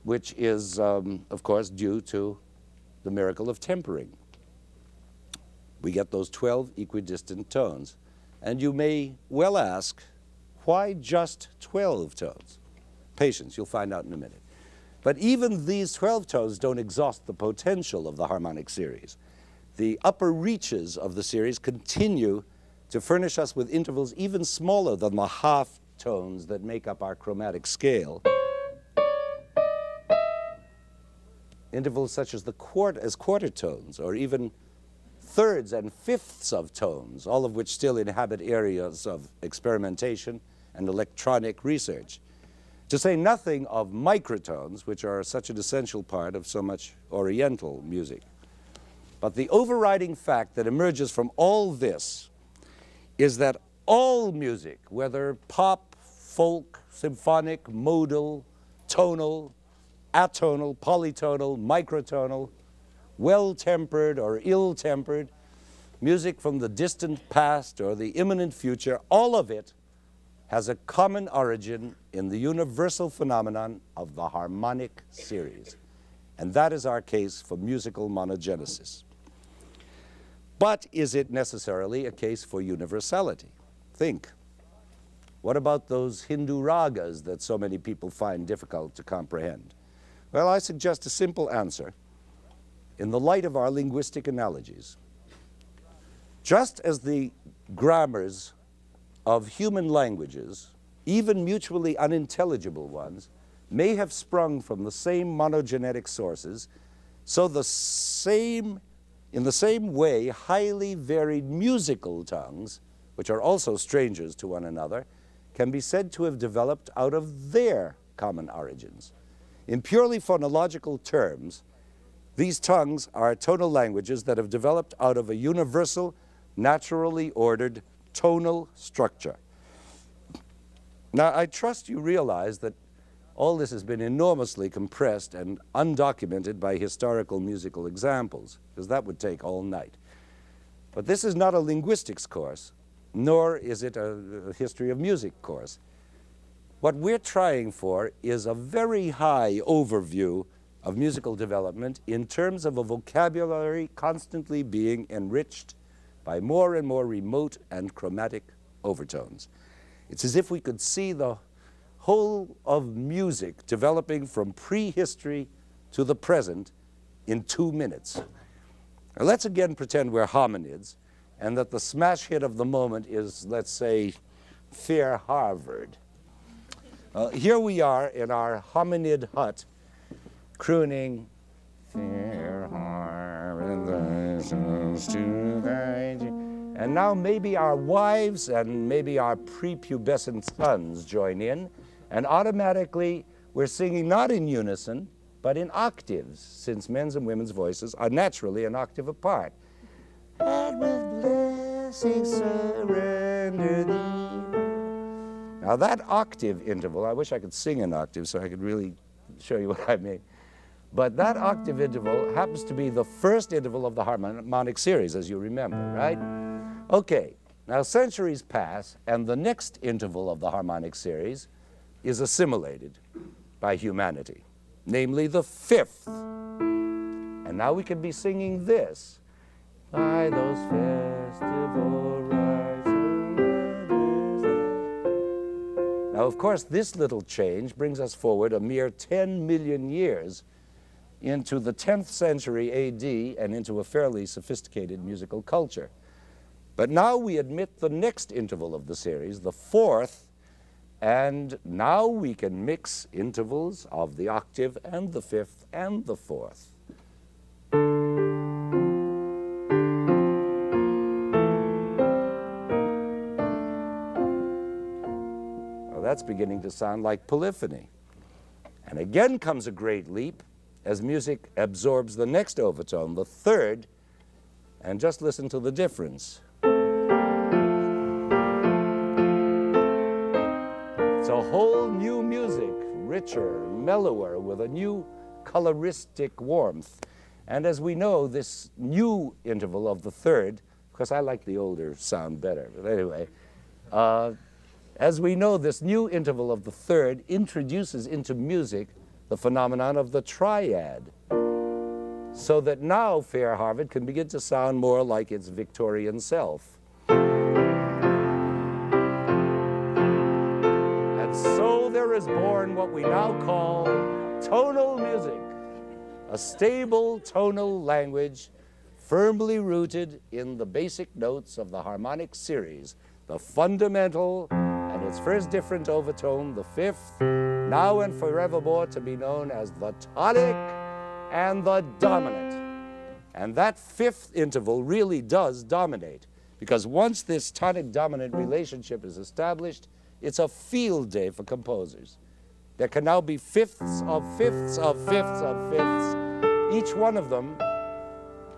Speaker 1: which is, of course, due to the miracle of tempering. We get those 12 equidistant tones. And you may well ask, why just 12 tones? Patience, you'll find out in a minute. But even these 12 tones don't exhaust the potential of the harmonic series. The upper reaches of the series continue to furnish us with intervals even smaller than the half tones that make up our chromatic scale. Intervals such as quarter tones, or even thirds and fifths of tones, all of which still inhabit areas of experimentation and electronic research. To say nothing of microtones, which are such an essential part of so much Oriental music. But the overriding fact that emerges from all this is that all music, whether pop, folk, symphonic, modal, tonal, atonal, polytonal, microtonal, well-tempered or ill-tempered, music from the distant past or the imminent future, all of it has a common origin in the universal phenomenon of the harmonic series. And that is our case for musical monogenesis. But is it necessarily a case for universality? Think. What about those Hindu ragas that so many people find difficult to comprehend? Well, I suggest a simple answer in the light of our linguistic analogies. Just as the grammars of human languages, even mutually unintelligible ones, may have sprung from the same monogenetic sources, so in the same way, highly varied musical tongues, which are also strangers to one another, can be said to have developed out of their common origins. In purely phonological terms, these tongues are tonal languages that have developed out of a universal, naturally ordered tonal structure. Now, I trust you realize that all this has been enormously compressed and undocumented by historical musical examples, because that would take all night. But this is not a linguistics course, nor is it a history of music course. What we're trying for is a very high overview of musical development in terms of a vocabulary constantly being enriched by more and more remote and chromatic overtones. It's as if we could see the whole of music developing from prehistory to the present in 2 minutes. Now let's again pretend we're hominids and that the smash hit of the moment is, let's say, Fair Harvard. Here we are in our hominid hut crooning, Fair Harvard, and now maybe our wives and maybe our prepubescent sons join in, and automatically we're singing not in unison, but in octaves, since men's and women's voices are naturally an octave apart. And with blessing surrender thee. Now that octave interval, I wish I could sing an octave so I could really show you what I mean. But that octave interval happens to be the first interval of the harmonic series, as you remember, right? Okay, now centuries pass, and the next interval of the harmonic series is assimilated by humanity, namely the fifth. And now we can be singing this. By those festival rites. Now, of course, this little change brings us forward a mere 10 million years into the 10th century AD and into a fairly sophisticated musical culture. But now we admit the next interval of the series, the fourth, and now we can mix intervals of the octave and the fifth and the fourth. Well, that's beginning to sound like polyphony. And again comes a great leap as music absorbs the next overtone, the third, and just listen to the difference. It's a whole new music, richer, mellower, with a new coloristic warmth. And as we know, this new interval of the third, because I like the older sound better, but anyway, as we know, this new interval of the third introduces into music the phenomenon of the triad, so that now Fair Harvard can begin to sound more like its Victorian self. And so there is born what we now call tonal music, a stable tonal language firmly rooted in the basic notes of the harmonic series, the fundamental and its first different overtone, the fifth, now and forevermore to be known as the tonic and the dominant. And that fifth interval really does dominate, because once this tonic-dominant relationship is established, it's a field day for composers. There can now be fifths of fifths of fifths of fifths, each one of them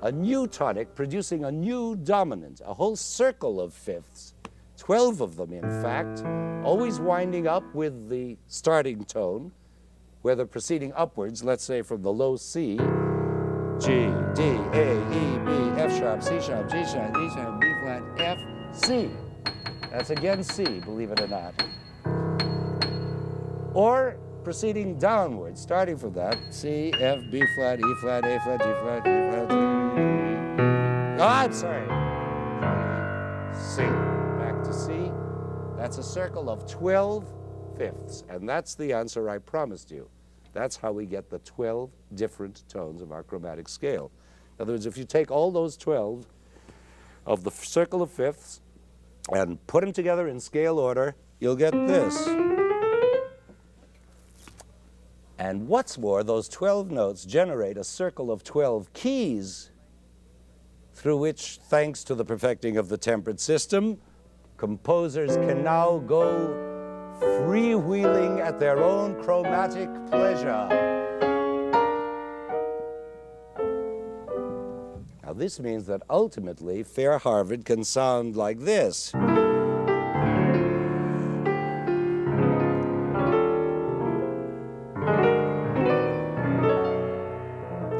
Speaker 1: a new tonic producing a new dominant, a whole circle of fifths, 12 of them in fact, always winding up with the starting tone, whether proceeding upwards, let's say from the low C, G, D, A, E, B, F sharp, C sharp, G sharp, D sharp, B flat, F, C. That's again C, believe it or not. Or proceeding downwards, starting from that, C, F, B flat, E flat, A flat, G flat, E flat, C. Oh, I'm sorry. C, back to C. That's a circle of 12 fifths, and that's the answer I promised you. That's how we get the 12 different tones of our chromatic scale. In other words, if you take all those 12 of the circle of fifths and put them together in scale order, you'll get this. And what's more, those 12 notes generate a circle of 12 keys through which, thanks to the perfecting of the tempered system, composers can now go freewheeling at their own chromatic pleasure. Now this means that ultimately Fair Harvard can sound like this.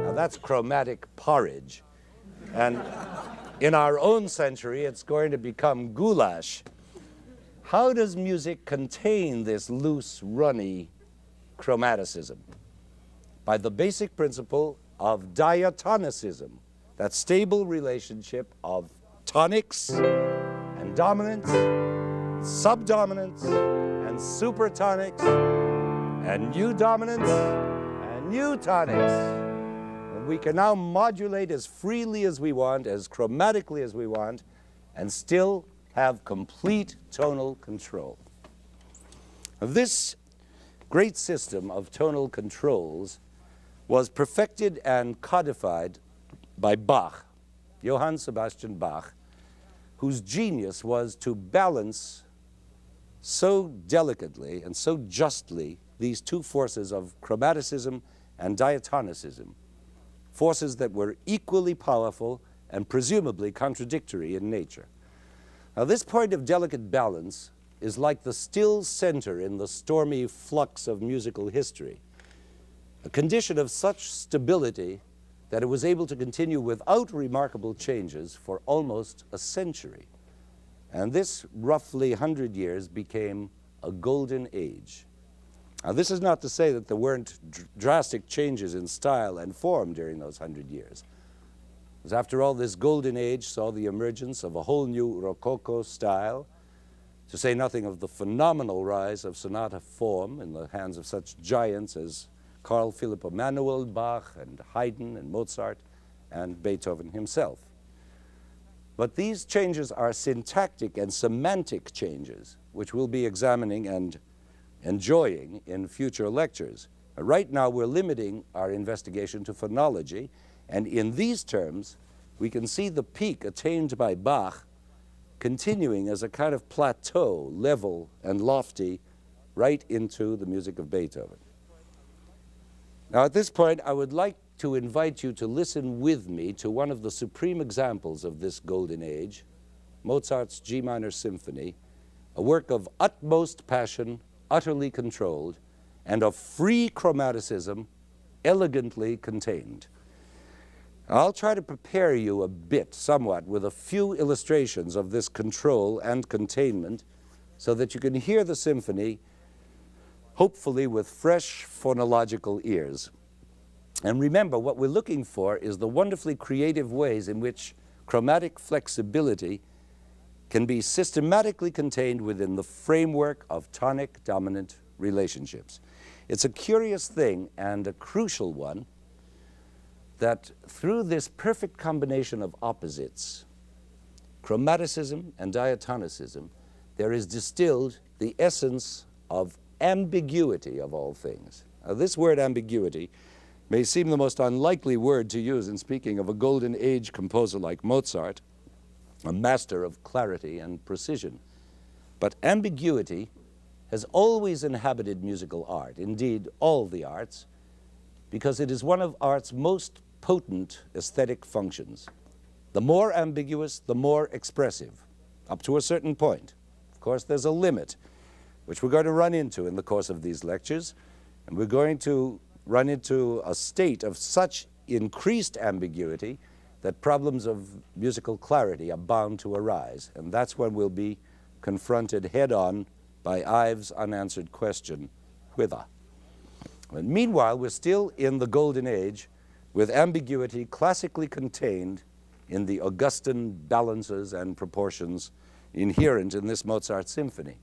Speaker 1: Now that's chromatic porridge. And in our own century, it's going to become goulash. How does music contain this loose, runny chromaticism? by the basic principle of diatonicism, that stable relationship of tonics and dominants, subdominants and supertonics, and new dominants and new tonics. And we can now modulate as freely as we want, as chromatically as we want, and still have complete tonal control. This great system of tonal controls was perfected and codified by Bach, Johann Sebastian Bach, whose genius was to balance so delicately and so justly these two forces of chromaticism and diatonicism, forces that were equally powerful and presumably contradictory in nature. Now, this point of delicate balance is like the still center in the stormy flux of musical history, a condition of such stability that it was able to continue without remarkable changes for almost a century. And this roughly 100 years became a golden age. Now, this is not to say that there weren't drastic changes in style and form during those 100 years. Because after all, this golden age saw the emergence of a whole new Rococo style, to say nothing of the phenomenal rise of sonata form in the hands of such giants as Carl Philipp Emanuel Bach and Haydn and Mozart and Beethoven himself. But these changes are syntactic and semantic changes, which we'll be examining and enjoying in future lectures. Right now, we're limiting our investigation to phonology, and in these terms, we can see the peak attained by Bach continuing as a kind of plateau, level and lofty, right into the music of Beethoven. Now, at this point, I would like to invite you to listen with me to one of the supreme examples of this golden age, Mozart's G minor symphony, a work of utmost passion, utterly controlled, and of free chromaticism, elegantly contained. I'll try to prepare you a bit, somewhat, with a few illustrations of this control and containment so that you can hear the symphony, hopefully with fresh phonological ears. And remember, what we're looking for is the wonderfully creative ways in which chromatic flexibility can be systematically contained within the framework of tonic-dominant relationships. It's a curious thing and a crucial one that through this perfect combination of opposites, chromaticism and diatonicism, there is distilled the essence of ambiguity of all things. Now, this word ambiguity may seem the most unlikely word to use in speaking of a golden age composer like Mozart, a master of clarity and precision. But ambiguity has always inhabited musical art, indeed all the arts, because it is one of art's most potent aesthetic functions. The more ambiguous, the more expressive, up to a certain point. Of course, there's a limit, which we're going to run into in the course of these lectures, and we're going to run into a state of such increased ambiguity that problems of musical clarity are bound to arise, and that's when we'll be confronted head-on by Ives' unanswered question, whither? And meanwhile, we're still in the golden age with ambiguity classically contained in the Augustan balances and proportions inherent in this Mozart symphony.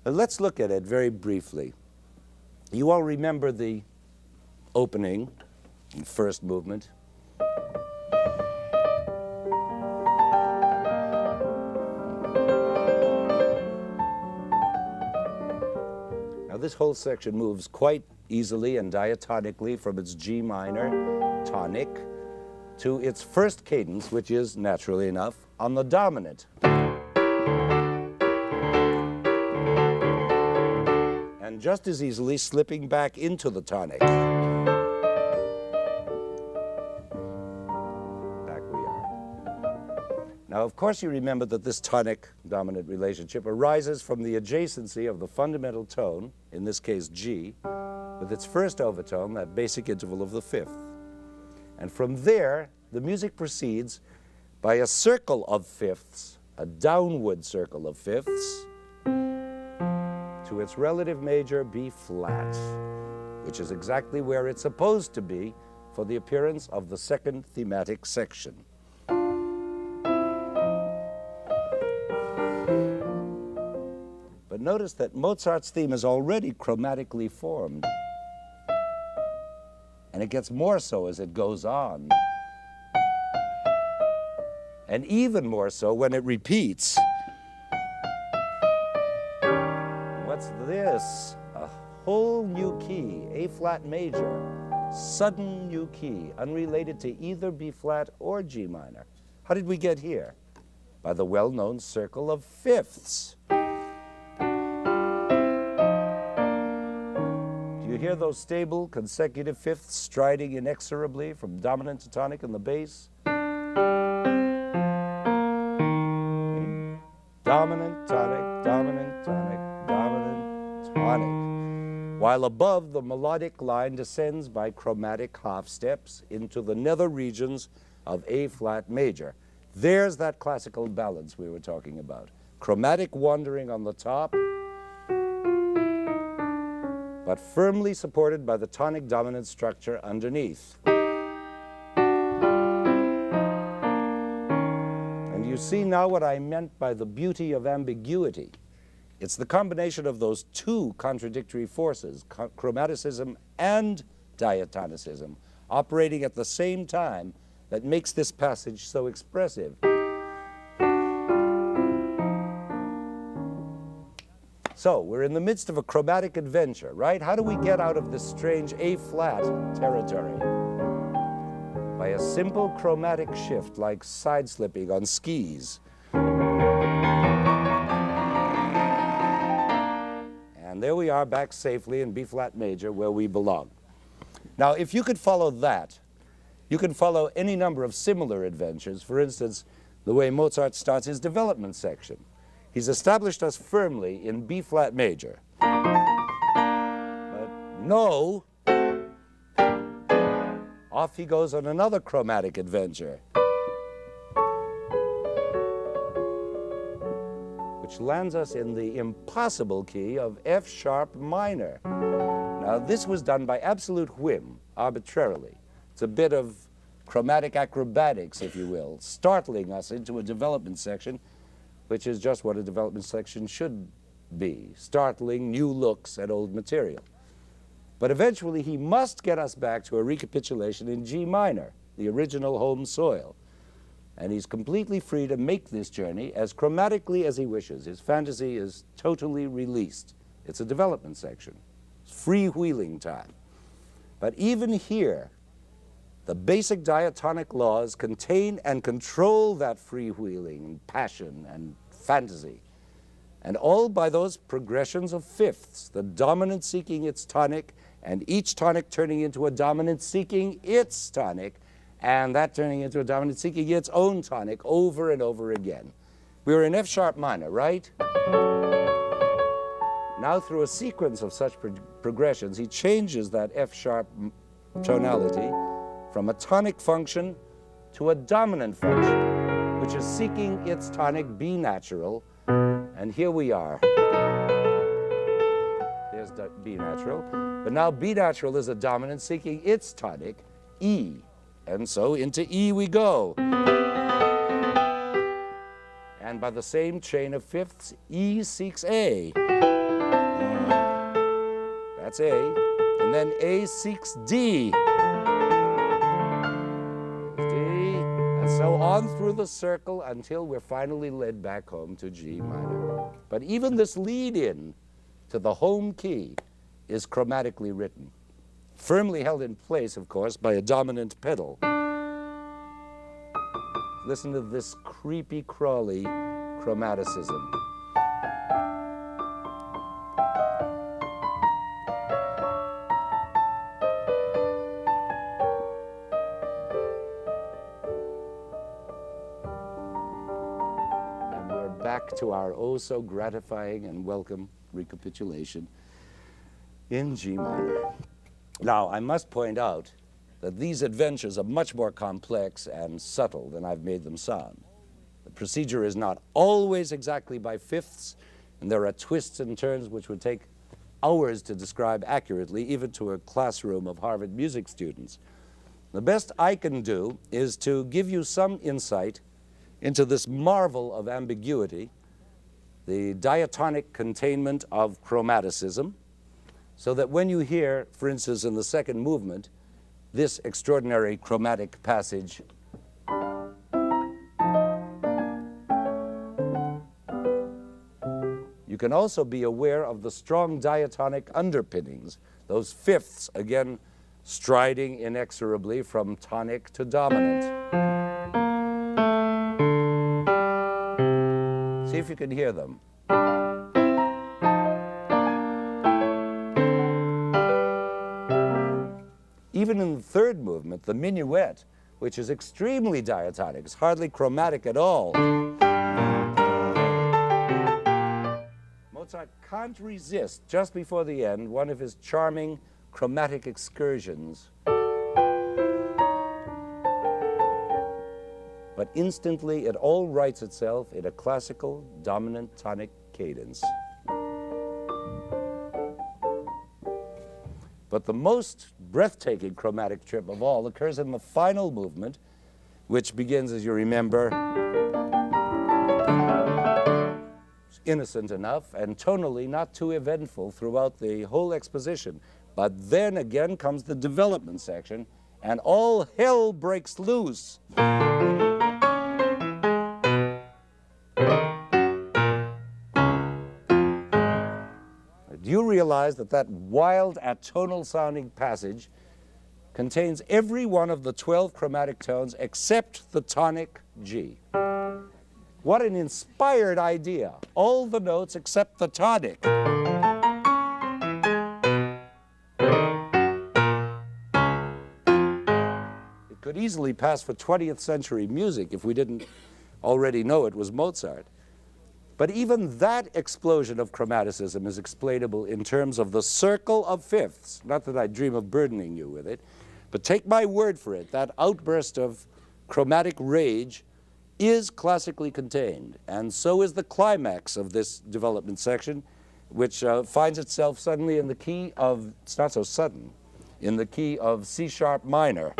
Speaker 1: Let's look at it very briefly. You all remember the opening, first movement. Now, this whole section moves quite easily and diatonically from its G minor tonic to its first cadence, which is, naturally enough, on the dominant. And just as easily slipping back into the tonic. Back we are. Now, of course, you remember that this tonic-dominant relationship arises from the adjacency of the fundamental tone, in this case G, with its first overtone, that basic interval of the fifth. And from there, the music proceeds by a circle of fifths, a downward circle of fifths, to its relative major B flat. which is exactly where it's supposed to be for the appearance of the second thematic section. But notice that Mozart's theme is already chromatically formed, and it gets more so as it goes on, and even more so when it repeats. What's this? A whole new key, A flat major, sudden new key, unrelated to either B flat or G minor. How did we get here? By the well-known circle of fifths. Do you hear those stable consecutive fifths striding inexorably from dominant to tonic in the bass? Dominant, tonic, dominant, tonic, dominant, tonic. While above, the melodic line descends by chromatic half steps into the nether regions of A flat major. There's that classical balance we were talking about. Chromatic wandering on the top, but firmly supported by the tonic dominant structure underneath. And you see now what I meant by the beauty of ambiguity. It's the combination of those two contradictory forces, chromaticism and diatonicism, operating at the same time, that makes this passage so expressive. So, we're in the midst of a chromatic adventure, right? How do we get out of this strange A-flat territory? By a simple chromatic shift, like side-slipping on skis. And there we are, back safely in B-flat major, where we belong. Now, if you could follow that, you can follow any number of similar adventures. For instance, the way Mozart starts his development section. He's established us firmly in B-flat major. But no, off he goes on another chromatic adventure, which lands us in the impossible key of F sharp minor. Now, this was done by absolute whim, arbitrarily. It's a bit of chromatic acrobatics, if you will, startling us into a development section, which is just what a development section should be, startling new looks at old material. But eventually he must get us back to a recapitulation in G minor, the original home soil. And he's completely free to make this journey as chromatically as he wishes. His fantasy is totally released. It's a development section. It's freewheeling time. But even here, the basic diatonic laws contain and control that freewheeling, passion, and fantasy. And all by those progressions of fifths, the dominant seeking its tonic, and each tonic turning into a dominant seeking its tonic, and that turning into a dominant seeking its own tonic over and over again. We were in F sharp minor, right? Now, through a sequence of such progressions, he changes that F sharp tonality from a tonic function to a dominant function, which is seeking its tonic B natural. And here we are. There's B natural. But now B natural is a dominant seeking its tonic, E. And so into E we go. And by the same chain of fifths, E seeks A. That's A. And then A seeks D. And so on through the circle until we're finally led back home to G minor. But even this lead-in to the home key is chromatically written, firmly held in place, of course, by a dominant pedal. Listen to this creepy, crawly chromaticism. Back to our oh so gratifying and welcome recapitulation in G minor. Now, I must point out that these adventures are much more complex and subtle than I've made them sound. The procedure is not always exactly by fifths, and there are twists and turns which would take hours to describe accurately, even to a classroom of Harvard music students. The best I can do is to give you some insight into this marvel of ambiguity, the diatonic containment of chromaticism, so that when you hear, for instance, in the second movement, this extraordinary chromatic passage, you can also be aware of the strong diatonic underpinnings, those fifths, again, striding inexorably from tonic to dominant. See if you can hear them. Even in the third movement, the minuet, which is extremely diatonic, it's hardly chromatic at all. Mozart can't resist, just before the end, one of his charming chromatic excursions. But instantly, it all writes itself in a classical dominant tonic cadence. But the most breathtaking chromatic trip of all occurs in the final movement, which begins, as you remember, innocent enough and tonally not too eventful throughout the whole exposition. But then again comes the development section, and all hell breaks loose. Do you realize that that wild atonal sounding passage contains every one of the 12 chromatic tones except the tonic G? What an inspired idea. All the notes except the tonic. It could easily pass for 20th century music if we didn't already know it was Mozart. But even that explosion of chromaticism is explainable in terms of the circle of fifths. Not that I dream of burdening you with it, but take my word for it, that outburst of chromatic rage is classically contained. And so is the climax of this development section, which finds itself suddenly in the key of, it's not so sudden, in the key of C sharp minor.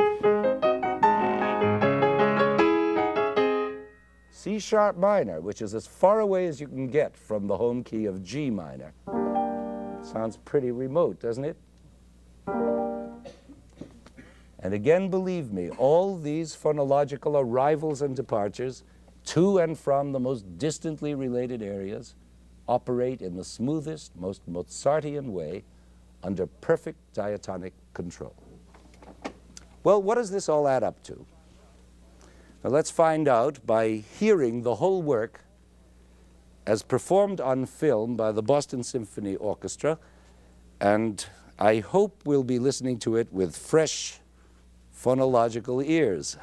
Speaker 1: C sharp minor, which is as far away as you can get from the home key of G minor. Sounds pretty remote, doesn't it? And again, believe me, all these phonological arrivals and departures to and from the most distantly related areas operate in the smoothest, most Mozartian way under perfect diatonic control. Well, what does this all add up to? Now, let's find out by hearing the whole work as performed on film by the Boston Symphony Orchestra, and I hope we'll be listening to it with fresh phonological ears.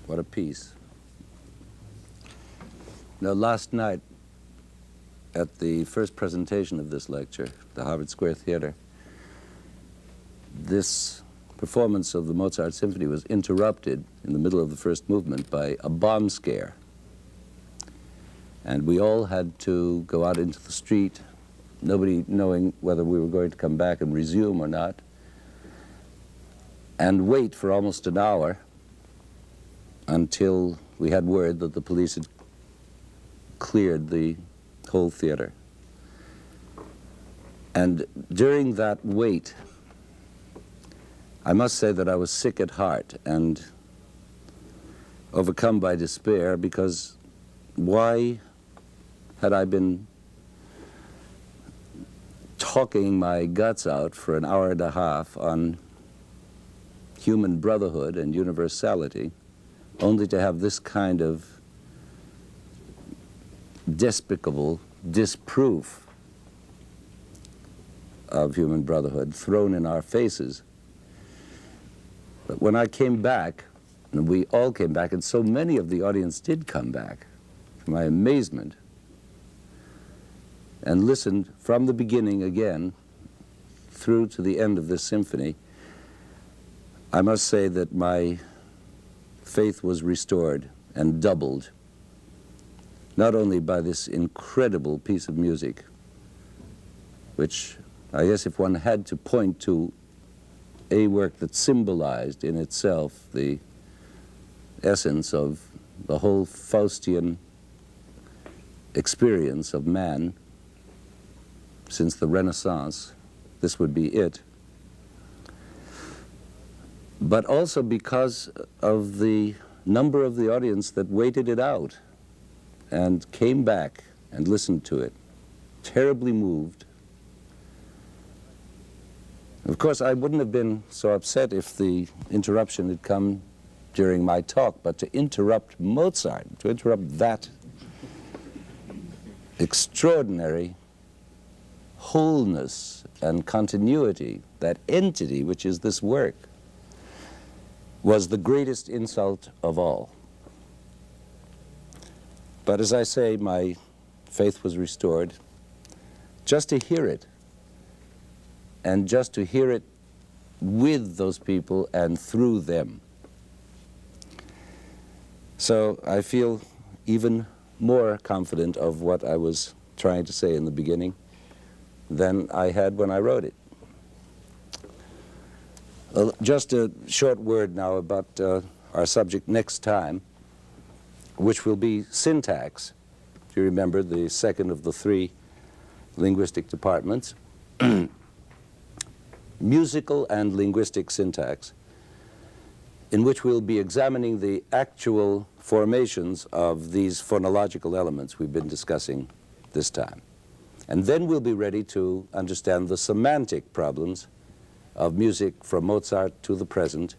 Speaker 1: What a piece. Now, last night, at the first presentation of this lecture, the Harvard Square Theater, this performance of the Mozart Symphony was interrupted in the middle of the first movement by a bomb scare. And we all had to go out into the street, nobody knowing whether we were going to come back and resume or not, and wait for almost an hour until we had word that the police had cleared the whole theater. And during that wait, I must say that I was sick at heart and overcome by despair, because why had I been talking my guts out for an hour and a half on human brotherhood and universality, only to have this kind of despicable disproof of human brotherhood thrown in our faces? But when I came back, and we all came back, and so many of the audience did come back, to my amazement, and listened from the beginning again through to the end of this symphony, I must say that my faith was restored and doubled, not only by this incredible piece of music, which I guess if one had to point to a work that symbolized in itself the essence of the whole Faustian experience of man since the Renaissance, this would be it. But also because of the number of the audience that waited it out and came back and listened to it, terribly moved. Of course, I wouldn't have been so upset if the interruption had come during my talk, but to interrupt Mozart, to interrupt that extraordinary wholeness and continuity, that entity which is this work, was the greatest insult of all. But as I say, my faith was restored just to hear it, and just to hear it with those people and through them. So I feel even more confident of what I was trying to say in the beginning than I had when I wrote it. Just a short word now about our subject next time, which will be syntax. If you remember, the second of the three linguistic departments. Musical and linguistic syntax, in which we'll be examining the actual formations of these phonological elements we've been discussing this time. And then we'll be ready to understand the semantic problems of music from Mozart to the present,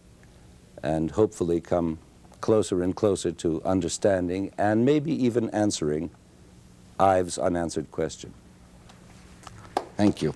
Speaker 1: and hopefully come closer and closer to understanding and maybe even answering Ives' unanswered question. Thank you.